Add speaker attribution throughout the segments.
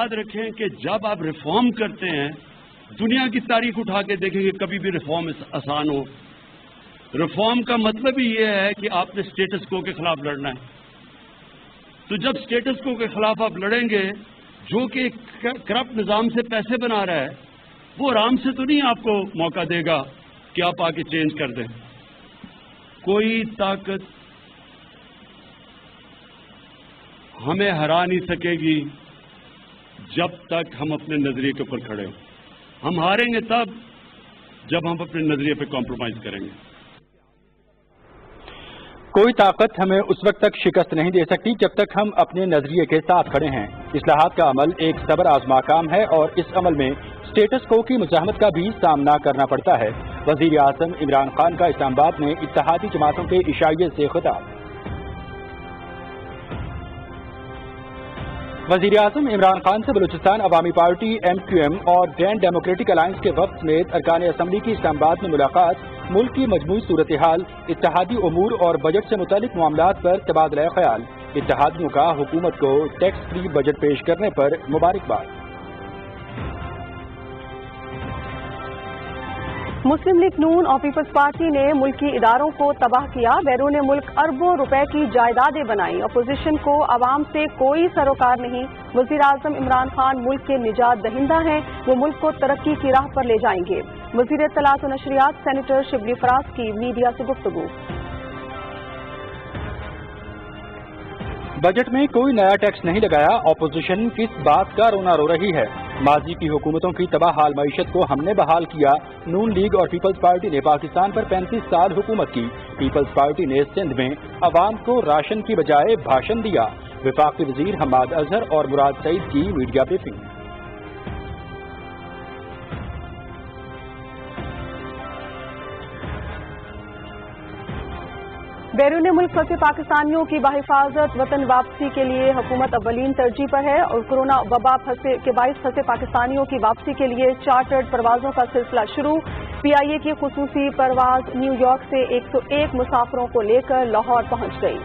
Speaker 1: یاد رکھیں کہ جب آپ ریفارم کرتے ہیں، دنیا کی تاریخ اٹھا کے دیکھیں کہ کبھی بھی ریفارم آسان ہو. ریفارم کا مطلب ہی یہ ہے کہ آپ نے اسٹیٹس کو کے خلاف لڑنا ہے. تو جب اسٹیٹس کو کے خلاف آپ لڑیں گے، جو کہ کرپٹ نظام سے پیسے بنا رہا ہے، وہ آرام سے تو نہیں آپ کو موقع دے گا کہ آپ آ کے چینج کر دیں. کوئی طاقت ہمیں ہرا نہیں سکے گی جب تک ہم اپنے نظریے کے اوپر کھڑے ہوں. ہم ہاریں گے تب جب ہم اپنے نظریے پہ کمپرومائز کریں گے.
Speaker 2: کوئی طاقت ہمیں اس وقت تک شکست نہیں دے سکتی جب تک ہم اپنے نظریے کے ساتھ کھڑے ہیں. اصلاحات کا عمل ایک صبر آزما کام ہے اور اس عمل میں اسٹیٹس کو کی مزاحمت کا بھی سامنا کرنا پڑتا ہے. وزیر اعظم عمران خان کا اسلام آباد میں اتحادی جماعتوں کے عشائیے سے خطاب. وزیر اعظم عمران خان سے بلوچستان عوامی پارٹی MQM اور گرینڈ ڈیموکریٹک الائنس کے وفد سمیت ارکان اسمبلی کی اسلام آباد میں ملاقات ملک کی مجموعی صورتحال، اتحادی امور اور بجٹ سے متعلق معاملات پر تبادلہ خیال. اتحادیوں کا حکومت کو ٹیکس فری بجٹ پیش کرنے پر مبارکباد.
Speaker 3: مسلم لیگ نون اور پیپلز پارٹی نے ملکی اداروں کو تباہ کیا، بیرون ملک اربوں روپے کی جائیدادیں بنائیں. اپوزیشن کو عوام سے کوئی سروکار نہیں. وزیر اعظم عمران خان ملک کے نجات دہندہ ہیں، وہ ملک کو ترقی کی راہ پر لے جائیں گے. وزیر اطلاعات و نشریات سینیٹر شبلی فراز کی میڈیا سے گفتگو.
Speaker 2: بجٹ میں کوئی نیا ٹیکس نہیں لگایا، اپوزیشن کس بات کا رونا رو رہی ہے. ماضی کی حکومتوں کی تباہ حال معیشت کو ہم نے بحال کیا. نون لیگ اور پیپلز پارٹی نے پاکستان پر 35 سال حکومت کی. پیپلز پارٹی نے سندھ میں عوام کو راشن کی بجائے بھاشن دیا. وفاقی وزیر حماد اظہر اور مراد سعید کی میڈیا بریفنگ.
Speaker 3: بیرون ملک پھنسے پاکستانیوں کی بحفاظت وطن واپسی کے لیے حکومت اولین ترجیح پر ہے اور کورونا وبا کے باعث پھنسے پاکستانیوں کی واپسی کے لیے چارٹرڈ پروازوں کا سلسلہ شروع. PIA کی خصوصی پرواز نیو یارک سے 101 مسافروں کو لے کر لاہور پہنچ گئی.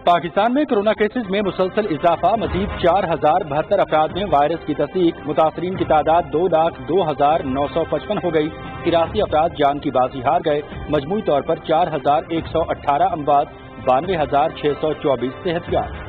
Speaker 2: پاکستان میں کرونا کیسز میں مسلسل اضافہ، مزید 4072 افراد میں وائرس کی تصدیق. متاثرین کی تعداد 2,02,955 ہو گئی. 83 افراد جان کی بازی ہار گئے. مجموعی طور پر 4118 اموات، 92,624 صحتیاب.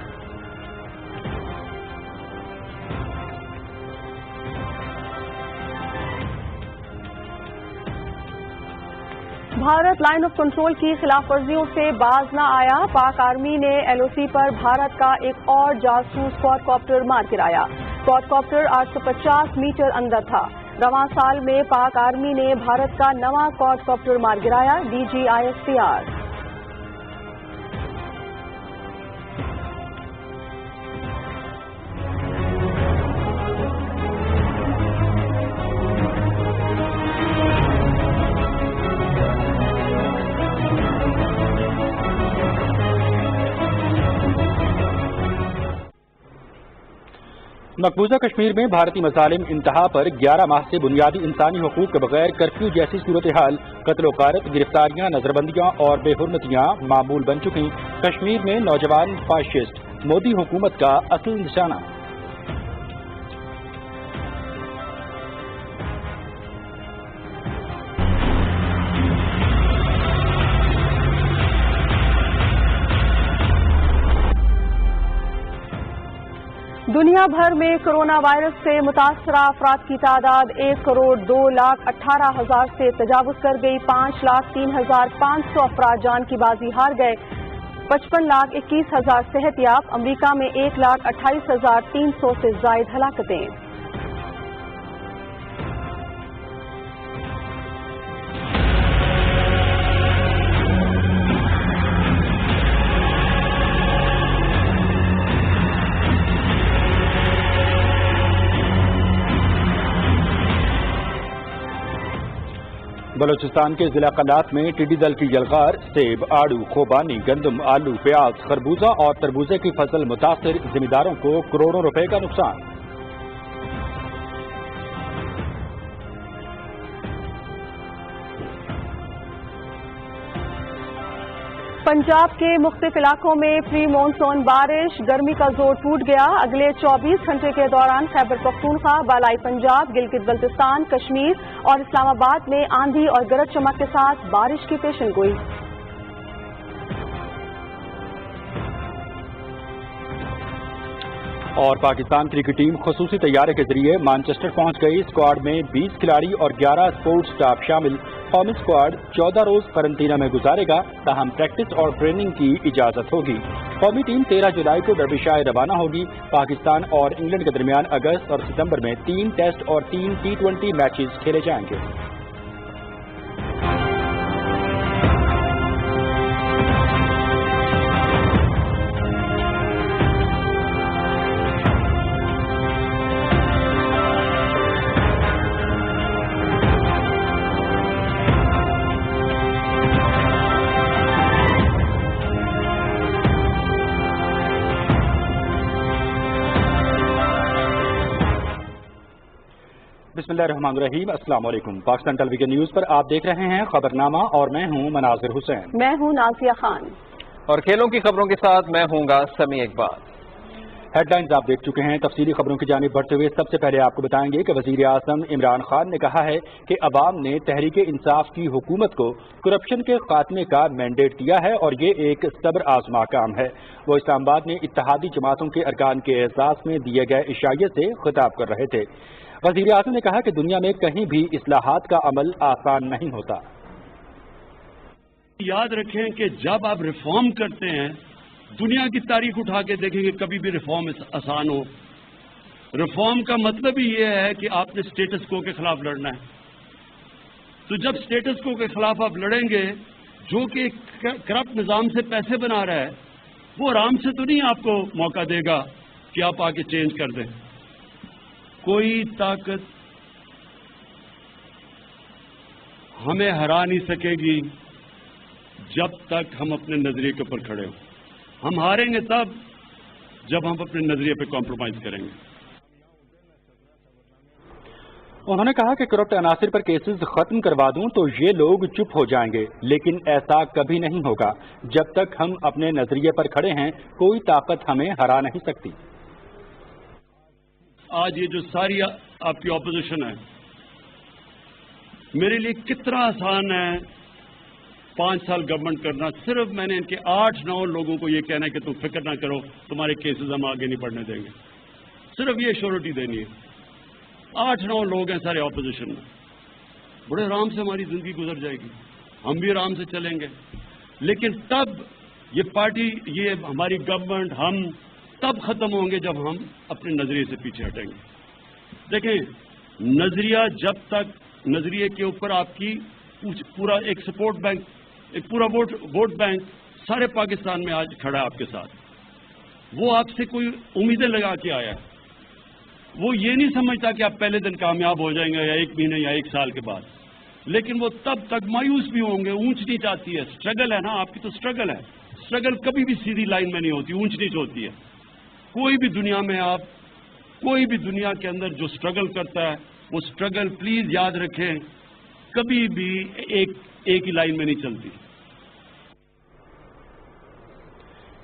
Speaker 3: بھارت لائن آف کنٹرول کی خلاف ورزیوں سے باز نہ آیا. پاک آرمی نے LOC پر بھارت کا ایک اور جاسوس کوڈ کاپٹر مار گرایا. کوڈ کاپٹر 850 میٹر اندر تھا. رواں سال میں پاک آرمی نے بھارت کا نواں کوڈ کاپٹر مار گرایا. DG ISPR.
Speaker 2: مقبوضہ کشمیر میں بھارتی مظالم انتہا پر. 11 ماہ سے بنیادی انسانی حقوق کے بغیر کرفیو جیسی صورتحال. قتل و غارت، گرفتاریاں، نظر بندیاں اور بے حرمتیاں معمول بن چکی. کشمیر میں نوجوان فاشسٹ مودی حکومت کا اصل نشانہ.
Speaker 3: دنیا بھر میں کرونا وائرس سے متاثرہ افراد کی تعداد 1,02,18,000 سے تجاوز کر گئی. 5,03,500 افراد جان کی بازی ہار گئے. 55,21,000 صحتیاب. امریکہ میں 1,28,300 سے زائد ہلاکتیں.
Speaker 2: بلوچستان کے ضلع قلات میں ٹڈی دل کی یلغار، سیب، آڑو، خوبانی، گندم، آلو، پیاز، خربوزہ اور تربوزے کی فصل متاثر، ذمہ داروں کو کروڑوں روپے کا نقصان۔
Speaker 3: پنجاب کے مختلف علاقوں میں پری مونسون بارش، گرمی کا زور ٹوٹ گیا۔ اگلے 24 گھنٹے کے دوران خیبر پختونخوا، بالائی پنجاب، گلگت بلتستان، کشمیر اور اسلام آباد میں آندھی اور گرج چمک کے ساتھ بارش کی پیشن گوئی۔
Speaker 2: اور پاکستان کرکٹ ٹیم خصوصی طیارے کے ذریعے مانچسٹر پہنچ گئی۔ اسکواڈ میں 20 کھلاڑی اور 11 سپورٹس سٹاف شامل۔ قومی اسکواڈ 14 روز قرنطینہ میں گزارے گا، تاہم پریکٹس اور ٹریننگ کی اجازت ہوگی۔ قومی ٹیم 13 جولائی کو ڈربیشائر روانہ ہوگی۔ پاکستان اور انگلینڈ کے درمیان اگست اور ستمبر میں 3 ٹیسٹ اور 3 T20 میچز کھیلے جائیں گے۔ بسم اللہ الرحمن الرحیم، السلام علیکم۔ پاکستان ٹیلی ویژن نیوز پر آپ دیکھ رہے ہیں خبرنامہ اور میں ہوں مناظر حسین۔
Speaker 3: میں ہوں نازیہ خان
Speaker 4: اور کھیلوں کی خبروں کے ساتھ میں ہوں گا سمیع اقبال۔
Speaker 2: ہیڈ لائنز آپ دیکھ چکے ہیں۔ تفصیلی خبروں کی جانب بڑھتے ہوئے سب سے پہلے آپ کو بتائیں گے کہ وزیر اعظم عمران خان نے کہا ہے کہ عوام نے تحریک انصاف کی حکومت کو کرپشن کے خاتمے کا مینڈیٹ دیا ہے اور یہ ایک صبر آزما کام ہے۔ وہ اسلام آباد میں اتحادی جماعتوں کے ارکان کے اعزاز میں دیے گئے عشائیے سے خطاب کر رہے تھے۔ وزیر اعظم نے کہا کہ دنیا میں کہیں بھی اصلاحات کا عمل آسان نہیں ہوتا۔
Speaker 1: یاد رکھیں کہ جب آپ ریفارم کرتے ہیں، دنیا کی تاریخ اٹھا کے دیکھیں گے کبھی بھی ریفارم آسان ہو۔ ریفارم کا مطلب ہی یہ ہے کہ آپ نے سٹیٹس کو کے خلاف لڑنا ہے۔ تو جب سٹیٹس کو کے خلاف آپ لڑیں گے، جو کہ کرپٹ نظام سے پیسے بنا رہا ہے، وہ آرام سے تو نہیں آپ کو موقع دے گا کہ آپ آ کے چینج کر دیں۔ کوئی طاقت ہمیں ہرا نہیں سکے گی جب تک ہم اپنے نظریے کے اوپر کھڑے ہوں۔ ہم ہاریں گے تب جب ہم اپنے نظریے پہ کمپرومائز کریں گے۔
Speaker 2: انہوں نے کہا کہ کرپٹ عناصر پر کیسز ختم کروا دوں تو یہ لوگ چپ ہو جائیں گے، لیکن ایسا کبھی نہیں ہوگا۔ جب تک ہم اپنے نظریے پر کھڑے ہیں، کوئی طاقت ہمیں ہرا نہیں سکتی۔
Speaker 1: آج یہ جو ساری آپ کی اپوزیشن ہے، میرے لیے کتنا آسان ہے 5 سال گورنمنٹ کرنا۔ صرف میں نے ان کے 8-9 لوگوں کو یہ کہنا ہے کہ تم فکر نہ کرو، تمہارے کیسز ہم آگے نہیں بڑھنے دیں گے۔ صرف یہ شیورٹی دینی ہے۔ 8-9 لوگ ہیں سارے اپوزیشن میں، بڑے آرام سے ہماری زندگی گزر جائے گی، ہم بھی آرام سے چلیں گے۔ لیکن تب یہ پارٹی، یہ ہماری گورنمنٹ، ہم تب ختم ہوں گے جب ہم اپنے نظریے سے پیچھے ہٹیں گے۔ دیکھیں، نظریہ جب تک نظریے کے اوپر آپ کی پورا ایک سپورٹ بینک، ایک پورا ووٹ بینک سارے پاکستان میں آج کھڑا ہے آپ کے ساتھ، وہ آپ سے کوئی امیدیں لگا کے آیا ہے۔ وہ یہ نہیں سمجھتا کہ آپ پہلے دن کامیاب ہو جائیں گے یا 1 مہینے یا 1 سال کے بعد، لیکن وہ تب تک مایوس بھی ہوں گے۔ اونچ نیچ آتی ہے، سٹرگل ہے نا، آپ کی تو سٹرگل ہے۔ سٹرگل کبھی بھی سیدھی لائن میں نہیں ہوتی، اونچ نیچ ہوتی ہے۔ کوئی بھی دنیا میں آپ، کوئی بھی دنیا کے اندر جو سٹرگل کرتا ہے، وہ سٹرگل پلیز یاد رکھیں کبھی بھی ایک ہی لائن میں نہیں چلتی۔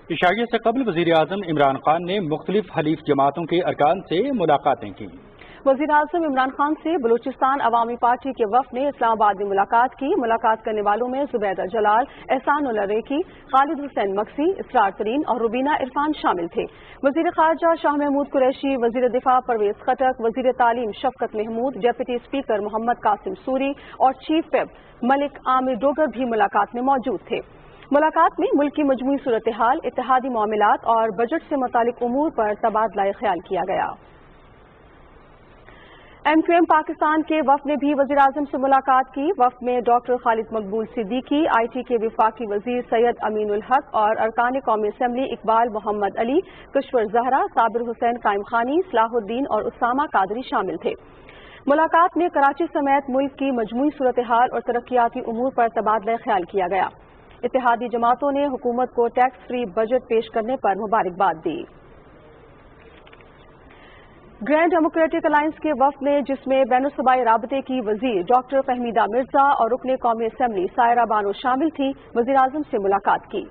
Speaker 2: عشائیے سے قبل وزیر اعظم عمران خان نے مختلف حلیف جماعتوں کے ارکان سے ملاقاتیں کی۔
Speaker 3: وزیر اعظم عمران خان سے بلوچستان عوامی پارٹی کے وفد نے اسلام آباد میں ملاقات کی۔ ملاقات کرنے والوں میں زبیدہ جلال، احسان اللہ ریکی، خالد حسین مکسی، اسرار ترین اور روبینہ عرفان شامل تھے۔ وزیر خارجہ شاہ محمود قریشی، وزیر دفاع پرویز خٹک، وزیر تعلیم شفقت محمود، ڈپٹی اسپیکر محمد قاسم سوری اور چیف ویب ملک عامر ڈوگر بھی ملاقات میں موجود تھے۔ ملاقات میں ملک کی مجموعی صورتحال، اتحادی معاملات اور بجٹ سے متعلق امور پر تبادلہ خیال کیا گیا۔ MQM پاکستان کے وفد نے بھی وزیر اعظم سے ملاقات کی۔ وفد میں doctor Khalid Maqbool Siddiqui, IT کے وفاقی وزیر سید امین الحق اور ارکان قومی اسمبلی اقبال محمد علی، کشور زہرا، صابر حسین قائم خانی، صلاح الدین اور اسامہ قادری شامل تھے۔ मुलाकात में कराची समेत मुल्क की मजमूई सूरत-ए-हाल और तरक्याती उमूर पर तबादला ख्याल किया गया। इत्तेहादी जमातों ने हुकूमत को टैक्स फ्री बजट पेश करने पर मुबारकबाद दी। ग्रैंड डेमोक्रेटिक अलायंस के वफ्द ने, जिसमें बैनुल-सूबाई राबते की वजीर डॉक्टर फहमीदा मिर्जा और रुकने कौमी असम्बली सायरा बानो शामिल थी, वज़ीर-ए-आज़म से मुलाकात की।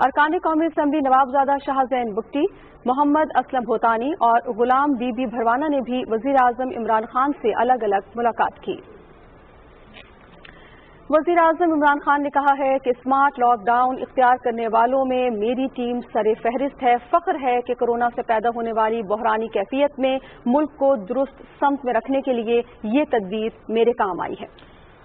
Speaker 3: अरकान कौमी असम्बली नवाबजादा शाहजैन बुगटी, मोहम्मद असलम होतानी और गुलाम बीबी भरवाना ने भी वज़ीर-ए-आज़म इमरान खान से अलग अलग मुलाकात की। वज़ीर-ए-आज़म इमरान खान ने कहा है कि स्मार्ट लॉकडाउन इख्तियार करने वालों में मेरी टीम सरे फहरिस्त है। फ़ख्र है कि कोरोना से पैदा होने वाली बहरानी कैफियत में मुल्क को दुरुस्त समत में रखने के लिए ये तदबीर मेरे काम आई है।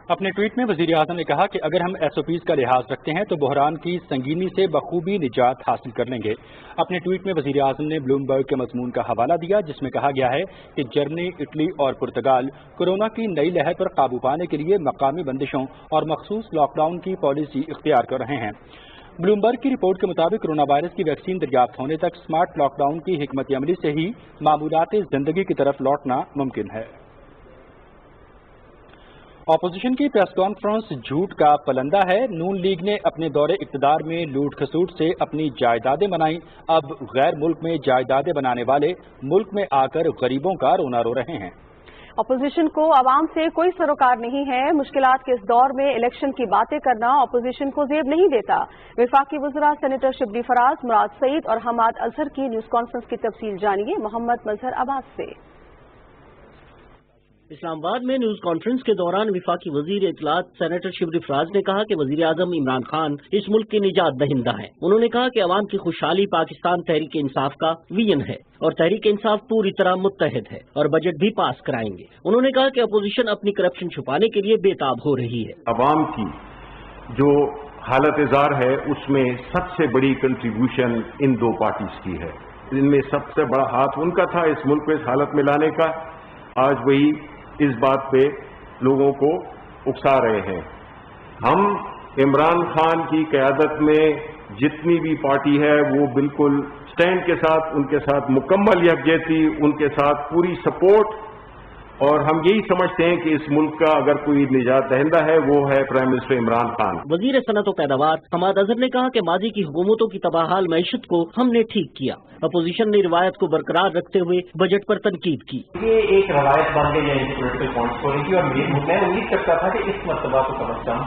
Speaker 2: अपने ट्वीट में वज़ीर-ए-आज़म ने कहा कि अगर हम SOPs का लिहाज रखते हैं तो बहरान की संगीनी से बखूबी निजात हासिल कर लेंगे। अपने ट्वीट में वज़ीर-ए-आज़म ने ब्लूमबर्ग के मज़मून का हवाला दिया, जिसमें कहा गया है कि जर्मनी, इटली और पुर्तगाल कोरोना की नई लहर पर काबू पाने के लिए मकामी बंदिशों और मखसूस लॉकडाउन की पॉलिसी इख्तियार कर रहे हैं। ब्लूमबर्ग की रिपोर्ट के मुताबिक कोरोना वायरस की वैक्सीन दरियाफ्त होने तक स्मार्ट लॉकडाउन की हिकमत अमली से ही मामूलात ज़िंदगी की तरफ लौटना मुमकिन है। अपोजिशन की प्रेस कॉन्फ्रेंस झूठ का पलंदा है। नून लीग ने अपने दौरे इक़्तिदार में लूट खसूट से अपनी जायदादें बनाई। अब गैर मुल्क में जायदादें बनाने वाले मुल्क में आकर गरीबों का रोना रो रहे हैं।
Speaker 3: अपोजिशन को आवाम से कोई सरोकार नहीं है। मुश्किलात के इस दौर में इलेक्शन की बातें करना अपोजिशन को जेब नहीं देता। वफाकी वज़रा सेनेटर शिबली फराज, मुराद सईद और हमाद अजहर की न्यूज़ कॉन्फ्रेंस की तफसील जानिए मोहम्मद मजहर अब्बास से।
Speaker 5: इस्लामाबाद में न्यूज कॉन्फ्रेंस के दौरान वफाकी वजीर इत्तलात सेनेटर शिबली फराज ने कहा कि वजीर आजम इमरान खान इस मुल्क के निजात दहिंदा है। उन्होंने कहा कि अवाम की खुशहाली पाकिस्तान तहरीक इंसाफ का विजन है और तहरीक इंसाफ पूरी तरह मुत्तहिद है और बजट भी पास कराएंगे। उन्होंने कहा कि अपोजिशन अपनी करप्शन छुपाने के लिए बेताब हो रही है।
Speaker 6: अवाम की जो हालत जार है उसमें सबसे बड़ी कंट्रीब्यूशन इन दो पार्टीज की है। इनमें सबसे बड़ा हाथ उनका था इस मुल्क को इस हालत में लाने का। आज वही इस बात पे लोगों को उकसा रहे हैं। हम इमरान खान की क़यादत में जितनी भी पार्टी है वो बिल्कुल स्टैंड के साथ, उनके साथ मुकम्मल यकजहती, उनके साथ पूरी सपोर्ट, और हम यही समझते हैं कि इस मुल्क का अगर कोई निजात दहिंदा है वो है प्राइम मिनिस्टर इमरान खान।
Speaker 5: वजीर सनत और पैदावार हमाद अजहर ने कहा कि माजी की हुकूमतों की तबाहाल मईशत को हमने ठीक किया। अपोजिशन ने रिवायत को बरकरार रखते हुए बजट पर तनकीद की।
Speaker 7: ये एक रवायत बन गई है इनकी पोलिटिकल पॉइंट्स को लेकर, और मैं उम्मीद करता था कि इस मरतबा को कम अज कम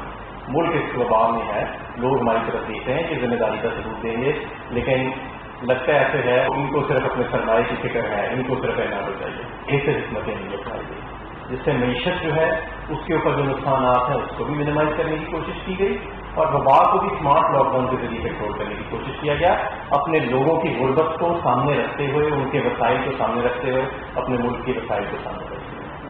Speaker 7: मुल्क इस दबाव में है, लोग हमारी तरफ देखते हैं कि जिम्मेदारी का सबूत देंगे, लेकिन लगता है ऐसे है इनको सिर्फ अपने सरमाए की फिक्र है, इनको सिर्फ इनाम चाहिए। ऐसे हिकमतें नहीं अपनाई गई जिससे मईशत जो है उसके ऊपर जो नुकसान है उसको भी मिनिमाइज करने की कोशिश की गई और वबा को भी स्मार्ट लॉकडाउन के जरिए कंट्रोल करने की कोशिश किया गया, अपने लोगों की गुर्बत को सामने रखते हुए, उनके वसाइल को सामने रखते हुए, अपने मुल्क के वसाइल को सामने रखते हुए।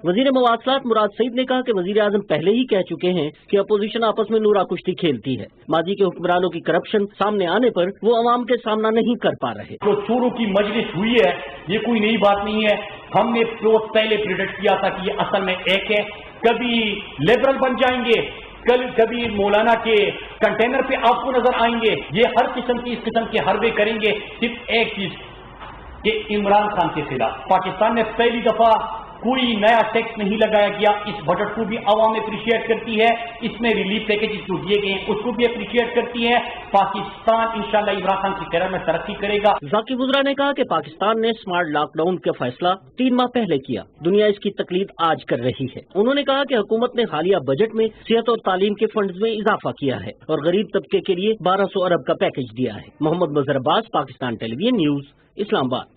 Speaker 5: वजीर मवासलात मुराद सईद ने कहा कि वजीर आजम पहले ही कह चुके हैं कि अपोजिशन आपस में नूरा कुश्ती खेलती है। माजी के हुक्मरानों की करप्शन सामने आने पर वो अवाम के सामना नहीं कर पा रहे।
Speaker 8: तो चोरों की मजलिस हुई है, ये कोई नई बात नहीं है। हमने रोज पहले प्रिडिक्ट किया था कि ये असल में एक है, कभी लिबरल बन जाएंगे, कभी मौलाना के कंटेनर पे आपको नजर आएंगे। ये हर किस्म की इस किस्म के हरबे करेंगे सिर्फ एक चीज कि इमरान खान के खिलाफ। पाकिस्तान में पहली दफा कोई नया टैक्स नहीं लगाया गया। इस बजट को भी आवाम अप्रिशिएट करती है, इसमें रिलीफ पैकेजेस जो दिए गए हैं उसको भी अप्रिशिएट करती है। पाकिस्तान इंशाल्लाह इमरान खान की कहर में तरक्की करेगा।
Speaker 5: जाकिर गुजरा ने कहा कि पाकिस्तान ने स्मार्ट लॉकडाउन का फैसला 3 माह पहले किया, दुनिया इसकी तकलीद आज कर रही है। उन्होंने कहा कि हुकूमत ने हालिया बजट में सेहत और तालीम के फंड्स में इजाफा किया है और गरीब तबके के लिए 1200 अरब का पैकेज दिया है। Mohammad Mazhar Abbas, Pakistan television news, Islamabad.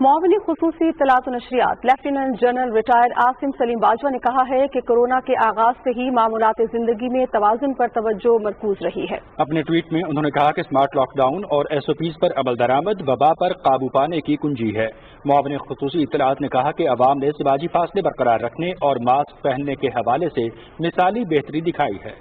Speaker 3: मुआविन खुसूसी इत्तलात और नशरियात lieutenant general retired Asim Saleem Bajwa ने कहा है कि कोरोना के आगाज से ही मामूलात जिंदगी में तवाज़ुन पर तवज्जो मरकूज रही है।
Speaker 2: अपने ट्वीट में उन्होंने कहा कि स्मार्ट लॉकडाउन और SOPs पर अमल दरामद वबा पर काबू पाने की कुंजी है। मुआविन खुसूसी इत्तलात ने कहा कि अवाम ने समाजी फासले बरकरार रखने और मास्क पहनने के हवाले से मिसाली बेहतरी दिखाई है।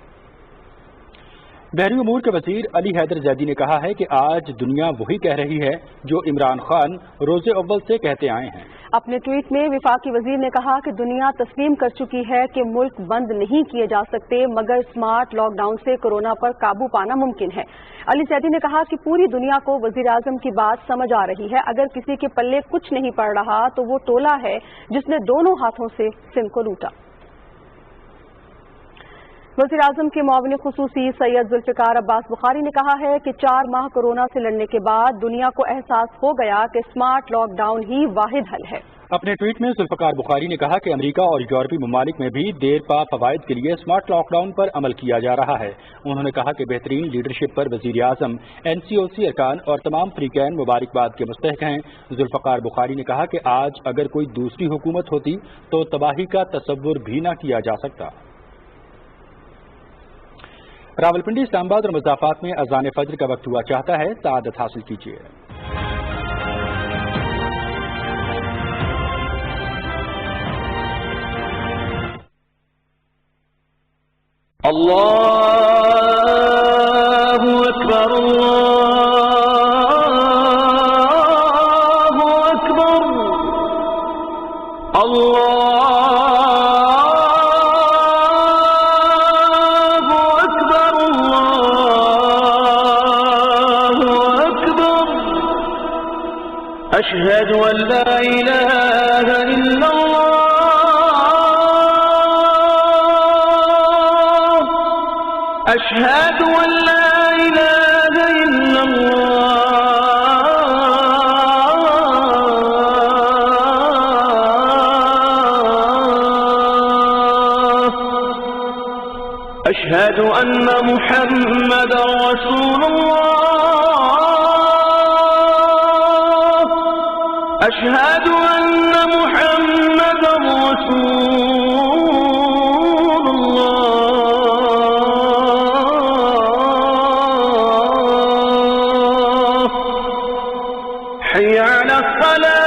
Speaker 2: बहरी उमूर के वजीर अली हैदर जैदी ने कहा है कि आज दुनिया वही कह रही है जो इमरान खान रोजे अव्वल से कहते आए हैं।
Speaker 3: اپنے ٹویٹ میں وفاقی وزیر نے کہا کہ دنیا تسلیم کر چکی ہے کہ ملک بند نہیں کیے جا سکتے مگر اسمارٹ لاک ڈاؤن سے کورونا پر قابو پانا ممکن ہے۔ علی زیدی نے کہا کہ پوری دنیا کو وزیر اعظم کی بات سمجھ آ رہی ہے، اگر کسی کے پلے کچھ نہیں پڑ رہا تو وہ ٹولہ ہے جس نے دونوں ہاتھوں سے سم کو لوٹا۔ وزیر اعظم کے معاون خصوصی سید ذوالفقار عباس بخاری نے کہا ہے کہ 4 ماہ کورونا سے لڑنے کے بعد دنیا کو احساس ہو گیا کہ اسمارٹ لاک ڈاؤن ہی واحد حل ہے۔
Speaker 2: اپنے ٹویٹ میں ذوالفقار بخاری نے کہا کہ امریکہ اور یورپی ممالک میں بھی دیر پا فوائد کے لیے اسمارٹ لاک ڈاؤن پر عمل کیا جا رہا ہے۔ انہوں نے کہا کہ بہترین لیڈرشپ پر وزیر اعظم، NCOC ارکان اور تمام فریقین مبارکباد کے مستحق ہیں۔ ذوالفقار بخاری نے کہا کہ آج اگر کوئی دوسری حکومت ہوتی تو تباہی کا تصور بھی نہ کیا جا سکتا۔ راولپنڈی، اسلام آباد اور مضافات میں اذان فجر کا وقت ہوا چاہتا ہے، سعادت حاصل کیجیے۔
Speaker 9: اللہ اکبر اللہ اکبر اللہ اکبر اللہ اکبر اشہد ان لا الہ الا اللہ أشهد أن لا إله إلا الله أشهد أن محمدا رسول الله أشهد أن محمدا رسول الله حي على الصلاة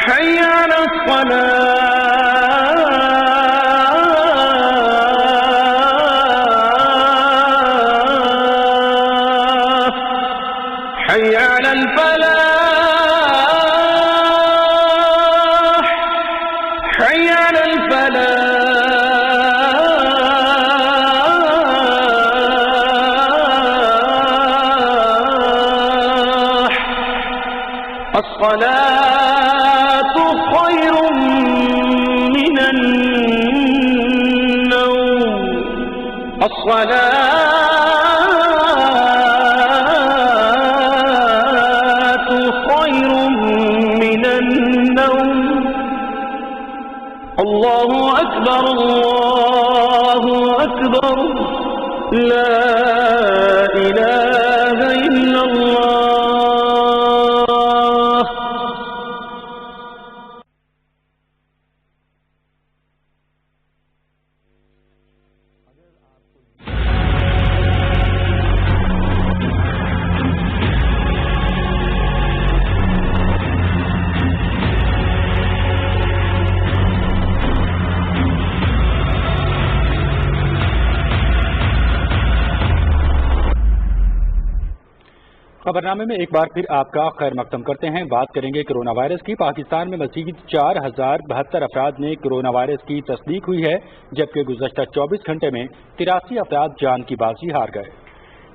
Speaker 9: حي على الصلاة حي على الفلاح حي على الفلاح الصلاة خير من النوم الصلاة خير من النوم الله أكبر الله أكبر لا إله إلا الله
Speaker 2: خبرنامے میں ایک بار پھر آپ کا خیر مقدم کرتے ہیں۔ بات کریں گے کورونا وائرس کی۔ پاکستان میں مزید 4072 افراد میں کورونا وائرس کی تصدیق ہوئی ہے، جبکہ گزشتہ 24 گھنٹے میں 83 افراد جان کی بازی ہار گئے۔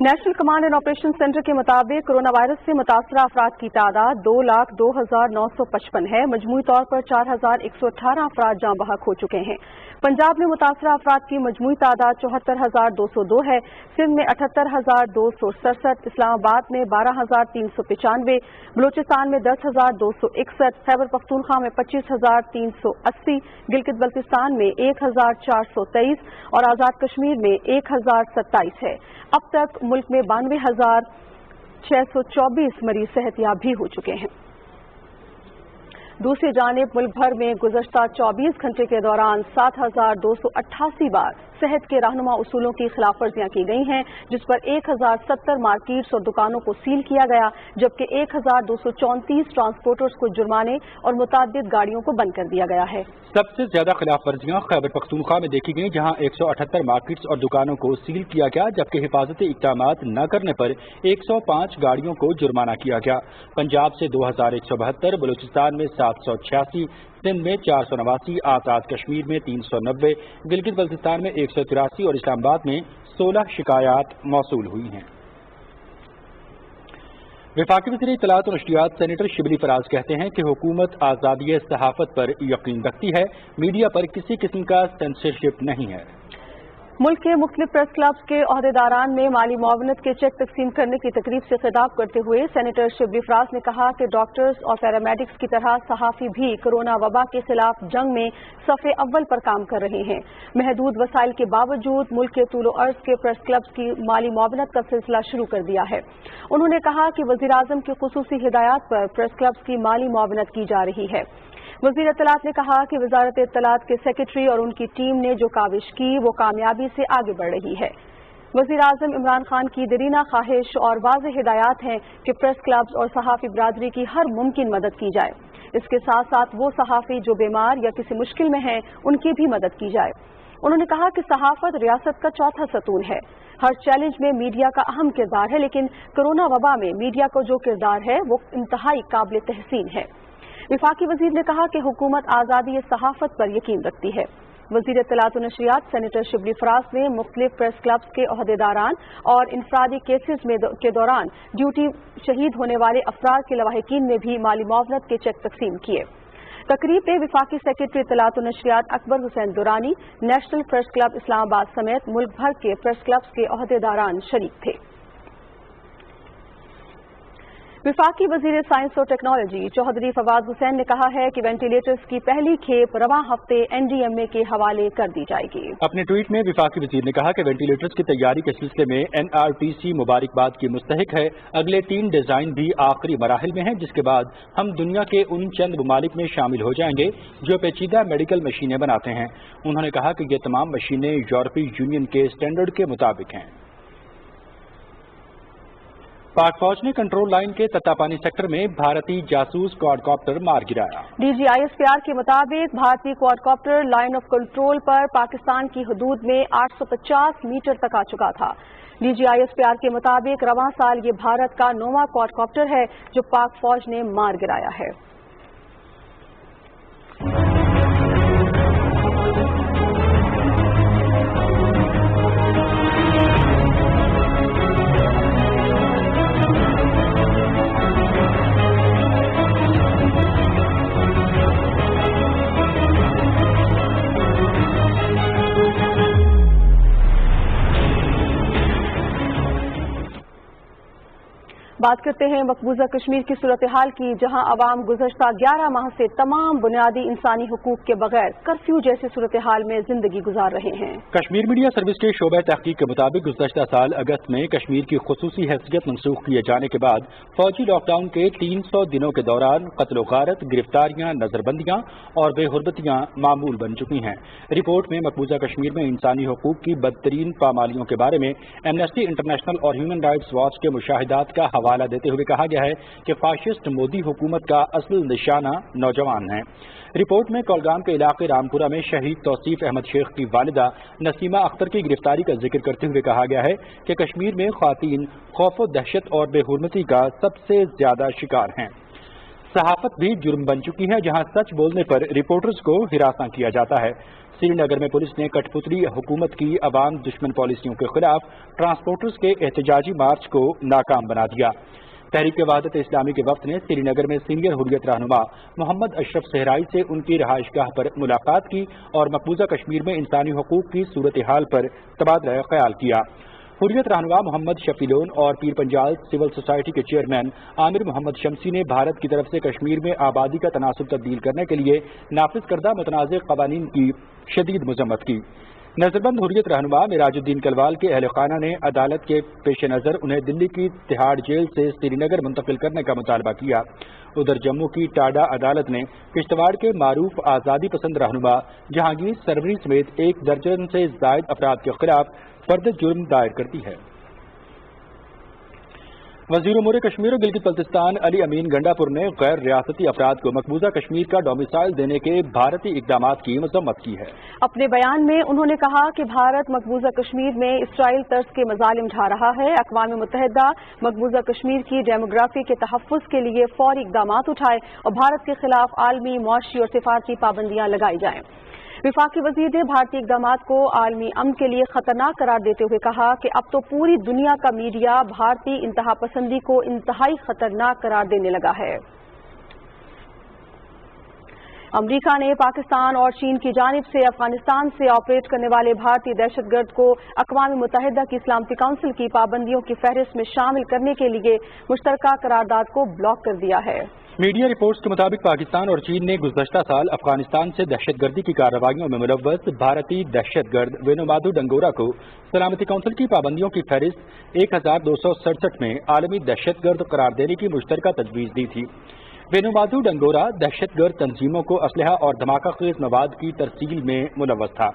Speaker 3: National command and operation centre کے مطابق کورونا وائرس سے متاثرہ افراد کی تعداد 2,02,955 ہے۔ مجموعی طور پر 4,118 افراد جاں بحق ہو چکے ہیں۔ پنجاب میں متاثرہ افراد کی مجموعی تعداد 74,202 ہے۔ سندھ میں 78,267، اسلام آباد میں 12,395، بلوچستان میں 10,261، خیبر پختونخوا میں 25,380، گلگت بلتستان میں 1,423 اور آزاد کشمیر میں 1,027 ہے۔ اب تک ملک میں 92,624 مریض صحت یاب بھی ہو چکے ہیں۔ دوسری جانب ملک بھر میں گزشتہ 24 گھنٹے کے دوران 7,288 بار صحت کے رہنما اصولوں کی خلاف ورزیاں کی گئی ہیں، جس پر 1070 مارکیٹس اور دکانوں کو سیل کیا گیا، جبکہ 1234 ٹرانسپورٹرز کو جرمانے اور متعدد گاڑیوں کو بند کر دیا گیا ہے۔
Speaker 2: سب سے زیادہ خلاف ورزیاں خیبر پختونخوا میں دیکھی گئیں، جہاں 178 مارکیٹس اور دکانوں کو سیل کیا گیا، جبکہ حفاظتی اقدامات نہ کرنے پر 105 گاڑیوں کو جرمانہ کیا گیا۔ پنجاب سے 2172، بلوچستان میں 786، سندھ میں 489، آزاد کشمیر میں 390، گلگت بلتستان میں 183 اور اسلام آباد میں 16 شکایات موصول ہوئی ہیں۔ وفاقی وزیر اطلاعات اور نشریات سینیٹر شبلی فراز کہتے ہیں کہ حکومت آزادی صحافت پر یقین رکھتی ہے، میڈیا پر کسی قسم کا سینسرشپ نہیں ہے۔
Speaker 3: ملک کے مختلف پریس کلبز کے عہدیداران میں مالی معاونت کے چیک تقسیم کرنے کی تقریب سے خطاب کرتے ہوئے سینیٹر شبلی فراز نے کہا کہ ڈاکٹرز اور پیرامیڈکس کی طرح صحافی بھی کورونا وبا کے خلاف جنگ میں صف اول پر کام کر رہے ہیں۔ محدود وسائل کے باوجود ملک کے طول و عرض کے پریس کلبز کی مالی معاونت کا سلسلہ شروع کر دیا ہے۔ انہوں نے کہا کہ وزیر اعظم کی خصوصی ہدایات پر پریس کلبز کی مالی معاونت کی جا رہی ہے۔ وزیر اطلاعات نے کہا کہ وزارت اطلاعات کے سیکرٹری اور ان کی ٹیم نے جو کاوش کی وہ کامیابی سے آگے بڑھ رہی ہے۔ وزیر اعظم عمران خان کی دیرینہ خواہش اور واضح ہدایات ہیں کہ پریس کلبز اور صحافی برادری کی ہر ممکن مدد کی جائے۔ اس کے ساتھ ساتھ وہ صحافی جو بیمار یا کسی مشکل میں ہیں ان کی بھی مدد کی جائے۔ انہوں نے کہا کہ صحافت ریاست کا چوتھا ستون ہے۔ ہر چیلنج میں میڈیا کا اہم کردار ہے، لیکن کورونا وبا میں میڈیا کا جو کردار ہے وہ انتہائی قابل تحسین ہے۔ وفاقی وزیر نے کہا کہ حکومت آزادی صحافت پر یقین رکھتی ہے۔ وزیر اطلاعات و نشریات سینیٹر شبلی فراز نے مختلف پریس کلبز کے عہدیداران اور انفرادی کیسز کے دوران ڈیوٹی شہید ہونے والے افراد کے لواحقین میں بھی مالی معاونت کے چیک تقسیم کیے۔ تقریب میں وفاقی سیکرٹری اطلاعات و نشریات اکبر حسین دورانی، نیشنل پریس کلب اسلام آباد سمیت ملک بھر کے پریس کلبز کے عہدیداران شریک تھے۔ وفاقی وزیر سائنس اور ٹیکنالوجی چوہدری فواد حسین نے کہا ہے کہ وینٹیلیٹرز کی پہلی کھیپ رواں ہفتے NDMA کے حوالے کر دی جائے گی۔
Speaker 2: اپنے ٹویٹ میں وفاقی وزیر نے کہا کہ وینٹیلیٹرز کی تیاری کے سلسلے میں NRTC مبارکباد کی مستحق ہے۔ اگلے 3 ڈیزائن بھی آخری مراحل میں ہیں، جس کے بعد ہم دنیا کے ان چند ممالک میں شامل ہو جائیں گے جو پیچیدہ میڈیکل مشینیں بناتے ہیں۔ انہوں نے کہا کہ یہ تمام مشینیں یورپی یونین کے اسٹینڈرڈ کے مطابق ہیں۔ پاک فوج نے کنٹرول لائن کے تتاپانی سیکٹر میں بھارتی جاسوس کوڈ کاپٹر مار گرایا۔
Speaker 3: DG ISPR کے مطابق بھارتی quadcopter line of control پر پاکستان کی حدود میں 850 میٹر تک آ چکا تھا۔ DG ISPR کے مطابق رواں سال یہ بھارت کا 9واں کوڈ کاپٹر ہے جو پاک فوج نے مار گرایا ہے۔ بات کرتے ہیں مقبوضہ کشمیر کی صورتحال کی، جہاں عوام گزشتہ 11 ماہ سے تمام بنیادی انسانی حقوق کے بغیر کرفیو جیسی صورتحال میں زندگی گزار رہے ہیں۔
Speaker 2: کشمیر میڈیا سروس کے شعبہ تحقیق کے مطابق گزشتہ سال اگست میں کشمیر کی خصوصی حیثیت منسوخ کیے جانے کے بعد فوجی لاک ڈاؤن کے 300 دنوں کے دوران قتل و غارت، گرفتاریاں، نظر بندیاں اور بے حرمتیاں معمول بن چکی ہیں۔ رپورٹ میں مقبوضہ کشمیر میں انسانی حقوق کی بدترین پامالیوں کے بارے میں ایمنسٹی انٹرنیشنل اور ہیومن رائٹس واچ کے مشاہدات کا حوالہ دیتے ہوئے کہا گیا ہے کہ فاشسٹ مودی حکومت کا اصل نشانہ نوجوان ہیں۔ رپورٹ میں کولگام کے علاقے رامپورہ میں شہید توصیف احمد شیخ کی والدہ نسیمہ اختر کی گرفتاری کا ذکر کرتے ہوئے کہا گیا ہے کہ کشمیر میں خواتین خوف و دہشت اور بے حرمتی کا سب سے زیادہ شکار ہیں۔ صحافت بھی جرم بن چکی ہے، جہاں سچ بولنے پر رپورٹرز کو ہراساں کیا جاتا ہے۔ سری نگر میں پولیس نے کٹ پتلی حکومت کی عوام دشمن پالیسیوں کے خلاف ٹرانسپورٹرز کے احتجاجی مارچ کو ناکام بنا دیا۔ تحریک وحدت اسلامی کے وفد نے سری نگر میں سینئر حریت رہنما محمد اشرف صحرائی سے ان کی رہائش گاہ پر ملاقات کی اور مقبوضہ کشمیر میں انسانی حقوق کی صورتحال پر تبادلہ خیال کیا۔ حریت رہنما محمد شفیلون اور پیر پنجال سول سوسائٹی کے چیئرمین عامر محمد شمسی نے بھارت کی طرف سے کشمیر میں آبادی کا تناسب تبدیل کرنے کے لیے نافذ کردہ متنازع قوانین کی شدید مذمت کی۔ नजरबंद हुर्रियत रहनुमा मिराजुद्दीन कलवाल के अहल खाना ने अदालत के पेश नज़र उन्हें दिल्ली की तिहाड़ जेल से श्रीनगर मुंतकिल करने का मुतालबा किया। उधर जम्मू की टाडा अदालत ने किश्तवाड़ के मारूफ आज़ादी पसंद रहनुमा जहांगीर सरवरी समेत 1 दर्जन से जायद अफराद के खिलाफ फर्द जुर्म दायर कर दी है। वज़ीर उमूर कश्मीर और गिलगित बल्तिस्तान अली अमीन गंडापुर ने गैर रियासती अफराद को मकबूजा कश्मीर का डोमिसाइल देने के भारतीय इक़दामात की मज़म्मत की है।
Speaker 3: अपने बयान में उन्होंने कहा कि भारत मकबूजा कश्मीर में इसराइल तर्ज के मज़ालिम ढा रहा है। अक़वाम मुत्तहिदा मकबूजा कश्मीर की डेमोग्राफी के तहफ़्फ़ुज़ के लिए फ़ौरी इक़दामात उठाए और भारत के खिलाफ आलमी, मुआशी और सिफारती पाबंदियाँ लगाई जाएँ। विफाकी वज़ीर ने भारतीय इक़दामात को आलमी अमन के लिए खतरनाक करार देते हुए कहा कि अब तो पूरी दुनिया का मीडिया भारतीय इंतहा पसंदी को इंतहाई खतरनाक करार देने लगा है। अमरीका ने पाकिस्तान और चीन की जानिब से अफगानिस्तान से ऑपरेट करने वाले भारतीय दहशतगर्द को अक़वाम मुत्तहिदा की सलामती काउंसिल की पाबंदियों की फहरिस्त में शामिल करने के लिए मुश्तरका करारदाद को ब्लॉक कर दिया है।
Speaker 2: मीडिया रिपोर्ट्स के मुताबिक पाकिस्तान और चीन ने गुज़श्ता साल अफगानिस्तान से दहशतगर्दी की कार्रवाइयों में मुलव्वस भारतीय दहशतगर्द वेनुमाधु डंगोरा को सलामती काउंसिल की पाबंदियों की फहरिस्त 1267 में आलमी दहशतगर्द करार देने की मुश्तरका तजवीज़ दी थी। वेनुमाधु डंगोरा दहशतगर्द तंजीमों को असलहा और धमाका खेज मवाद की तरसील में मुलव्वस था।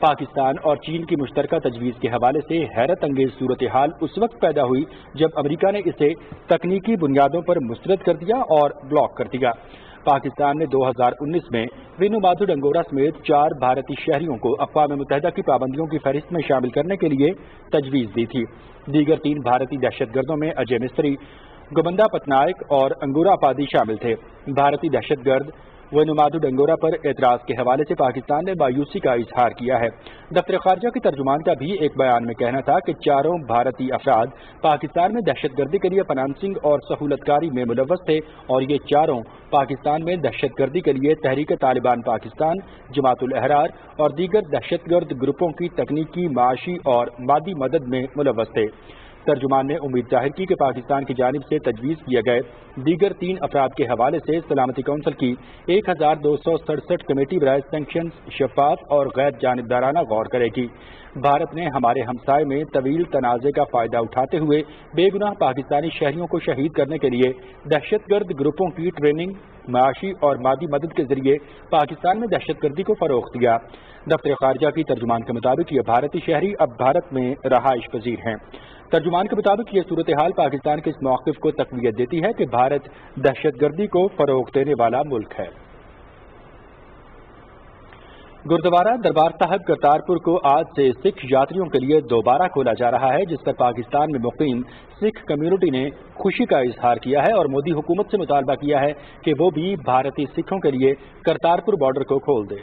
Speaker 2: पाकिस्तान और चीन की मुश्तरका तजवीज़ के हवाले से हैरत अंगेज सूरत हाल उस वक्त पैदा हुई जब अमरीका ने इसे तकनीकी बुनियादों पर मुस्तरद कर दिया और ब्लॉक कर दिया। पाकिस्तान ने 2019 में वेनुमाधु डंगोरा समेत 4 भारतीय शहरियों को अक़वाम मुत्तहिदा की पाबंदियों की फहरिस्त में शामिल करने के लिए तजवीज़ दी थी। दीगर 3 भारतीय दहशतगर्दों में अजय मिस्त्री, गोविंदा पटनायक और अंगूरा पादी शामिल थे। भारतीय दहशतगर्द वेनुमाधु डंगोरा पर एतराज़ के हवाले से पाकिस्तान ने मायूसी का इजहार किया है। दफ्तर ख़ारजा की तर्जुमान का भी एक बयान में कहना था कि 4 भारतीय अफराद पाकिस्तान में दहशतगर्दी के लिए फाइनेंसिंग और सहूलतकारी में मुलव्वस थे और ये 4 पाकिस्तान में दहशतगर्दी के लिए तहरीक तालिबान पाकिस्तान, जमातुल अहरार और दीगर दहशतगर्द ग्रुपों की तकनीकी, माशी और मादी मदद में मुलव्वस थे। तर्जुमान ने उम्मीद जाहिर की कि पाकिस्तान की जानिब से तजवीज़ किए गए दीगर 3 अफराद के हवाले से सलामती काउंसिल की 1267 कमेटी बराए सैंक्शंस शफाफ और गैर जानिबदाराना गौर करेगी। भारत ने हमारे हमसाए में तवील तनाज़े का फ़ायदा उठाते हुए बेगुनाह पाकिस्तानी शहरियों को शहीद करने के लिए दहशतगर्द ग्रुपों की ट्रेनिंग, माशी और मादी मदद के जरिए पाकिस्तान में दहशतगर्दी को फ़रोग़ दिया। दफ्तर ख़ारजा की तर्जुमान के मुताबिक ये भारतीय शहरी अब भारत में रहाइश पजीर हैं। तर्जुमान के मुताबिक ये सूरत हाल पाकिस्तान के इस मौक़िफ़ को तक़वियत देती है कि भारत दहशतगर्दी को फ़रोग़ देने वाला मुल्क है। गुरुद्वारा दरबार साहब करतारपुर को आज से सिख यात्रियों के लिए दोबारा खोला जा रहा है, जिस पर पाकिस्तान में मुक़ीम सिख कम्युनिटी ने खुशी का इजहार किया है और मोदी हुकूमत से मुतालबा किया है कि वो भी भारतीय सिखों के लिए करतारपुर बॉर्डर को खोल दे।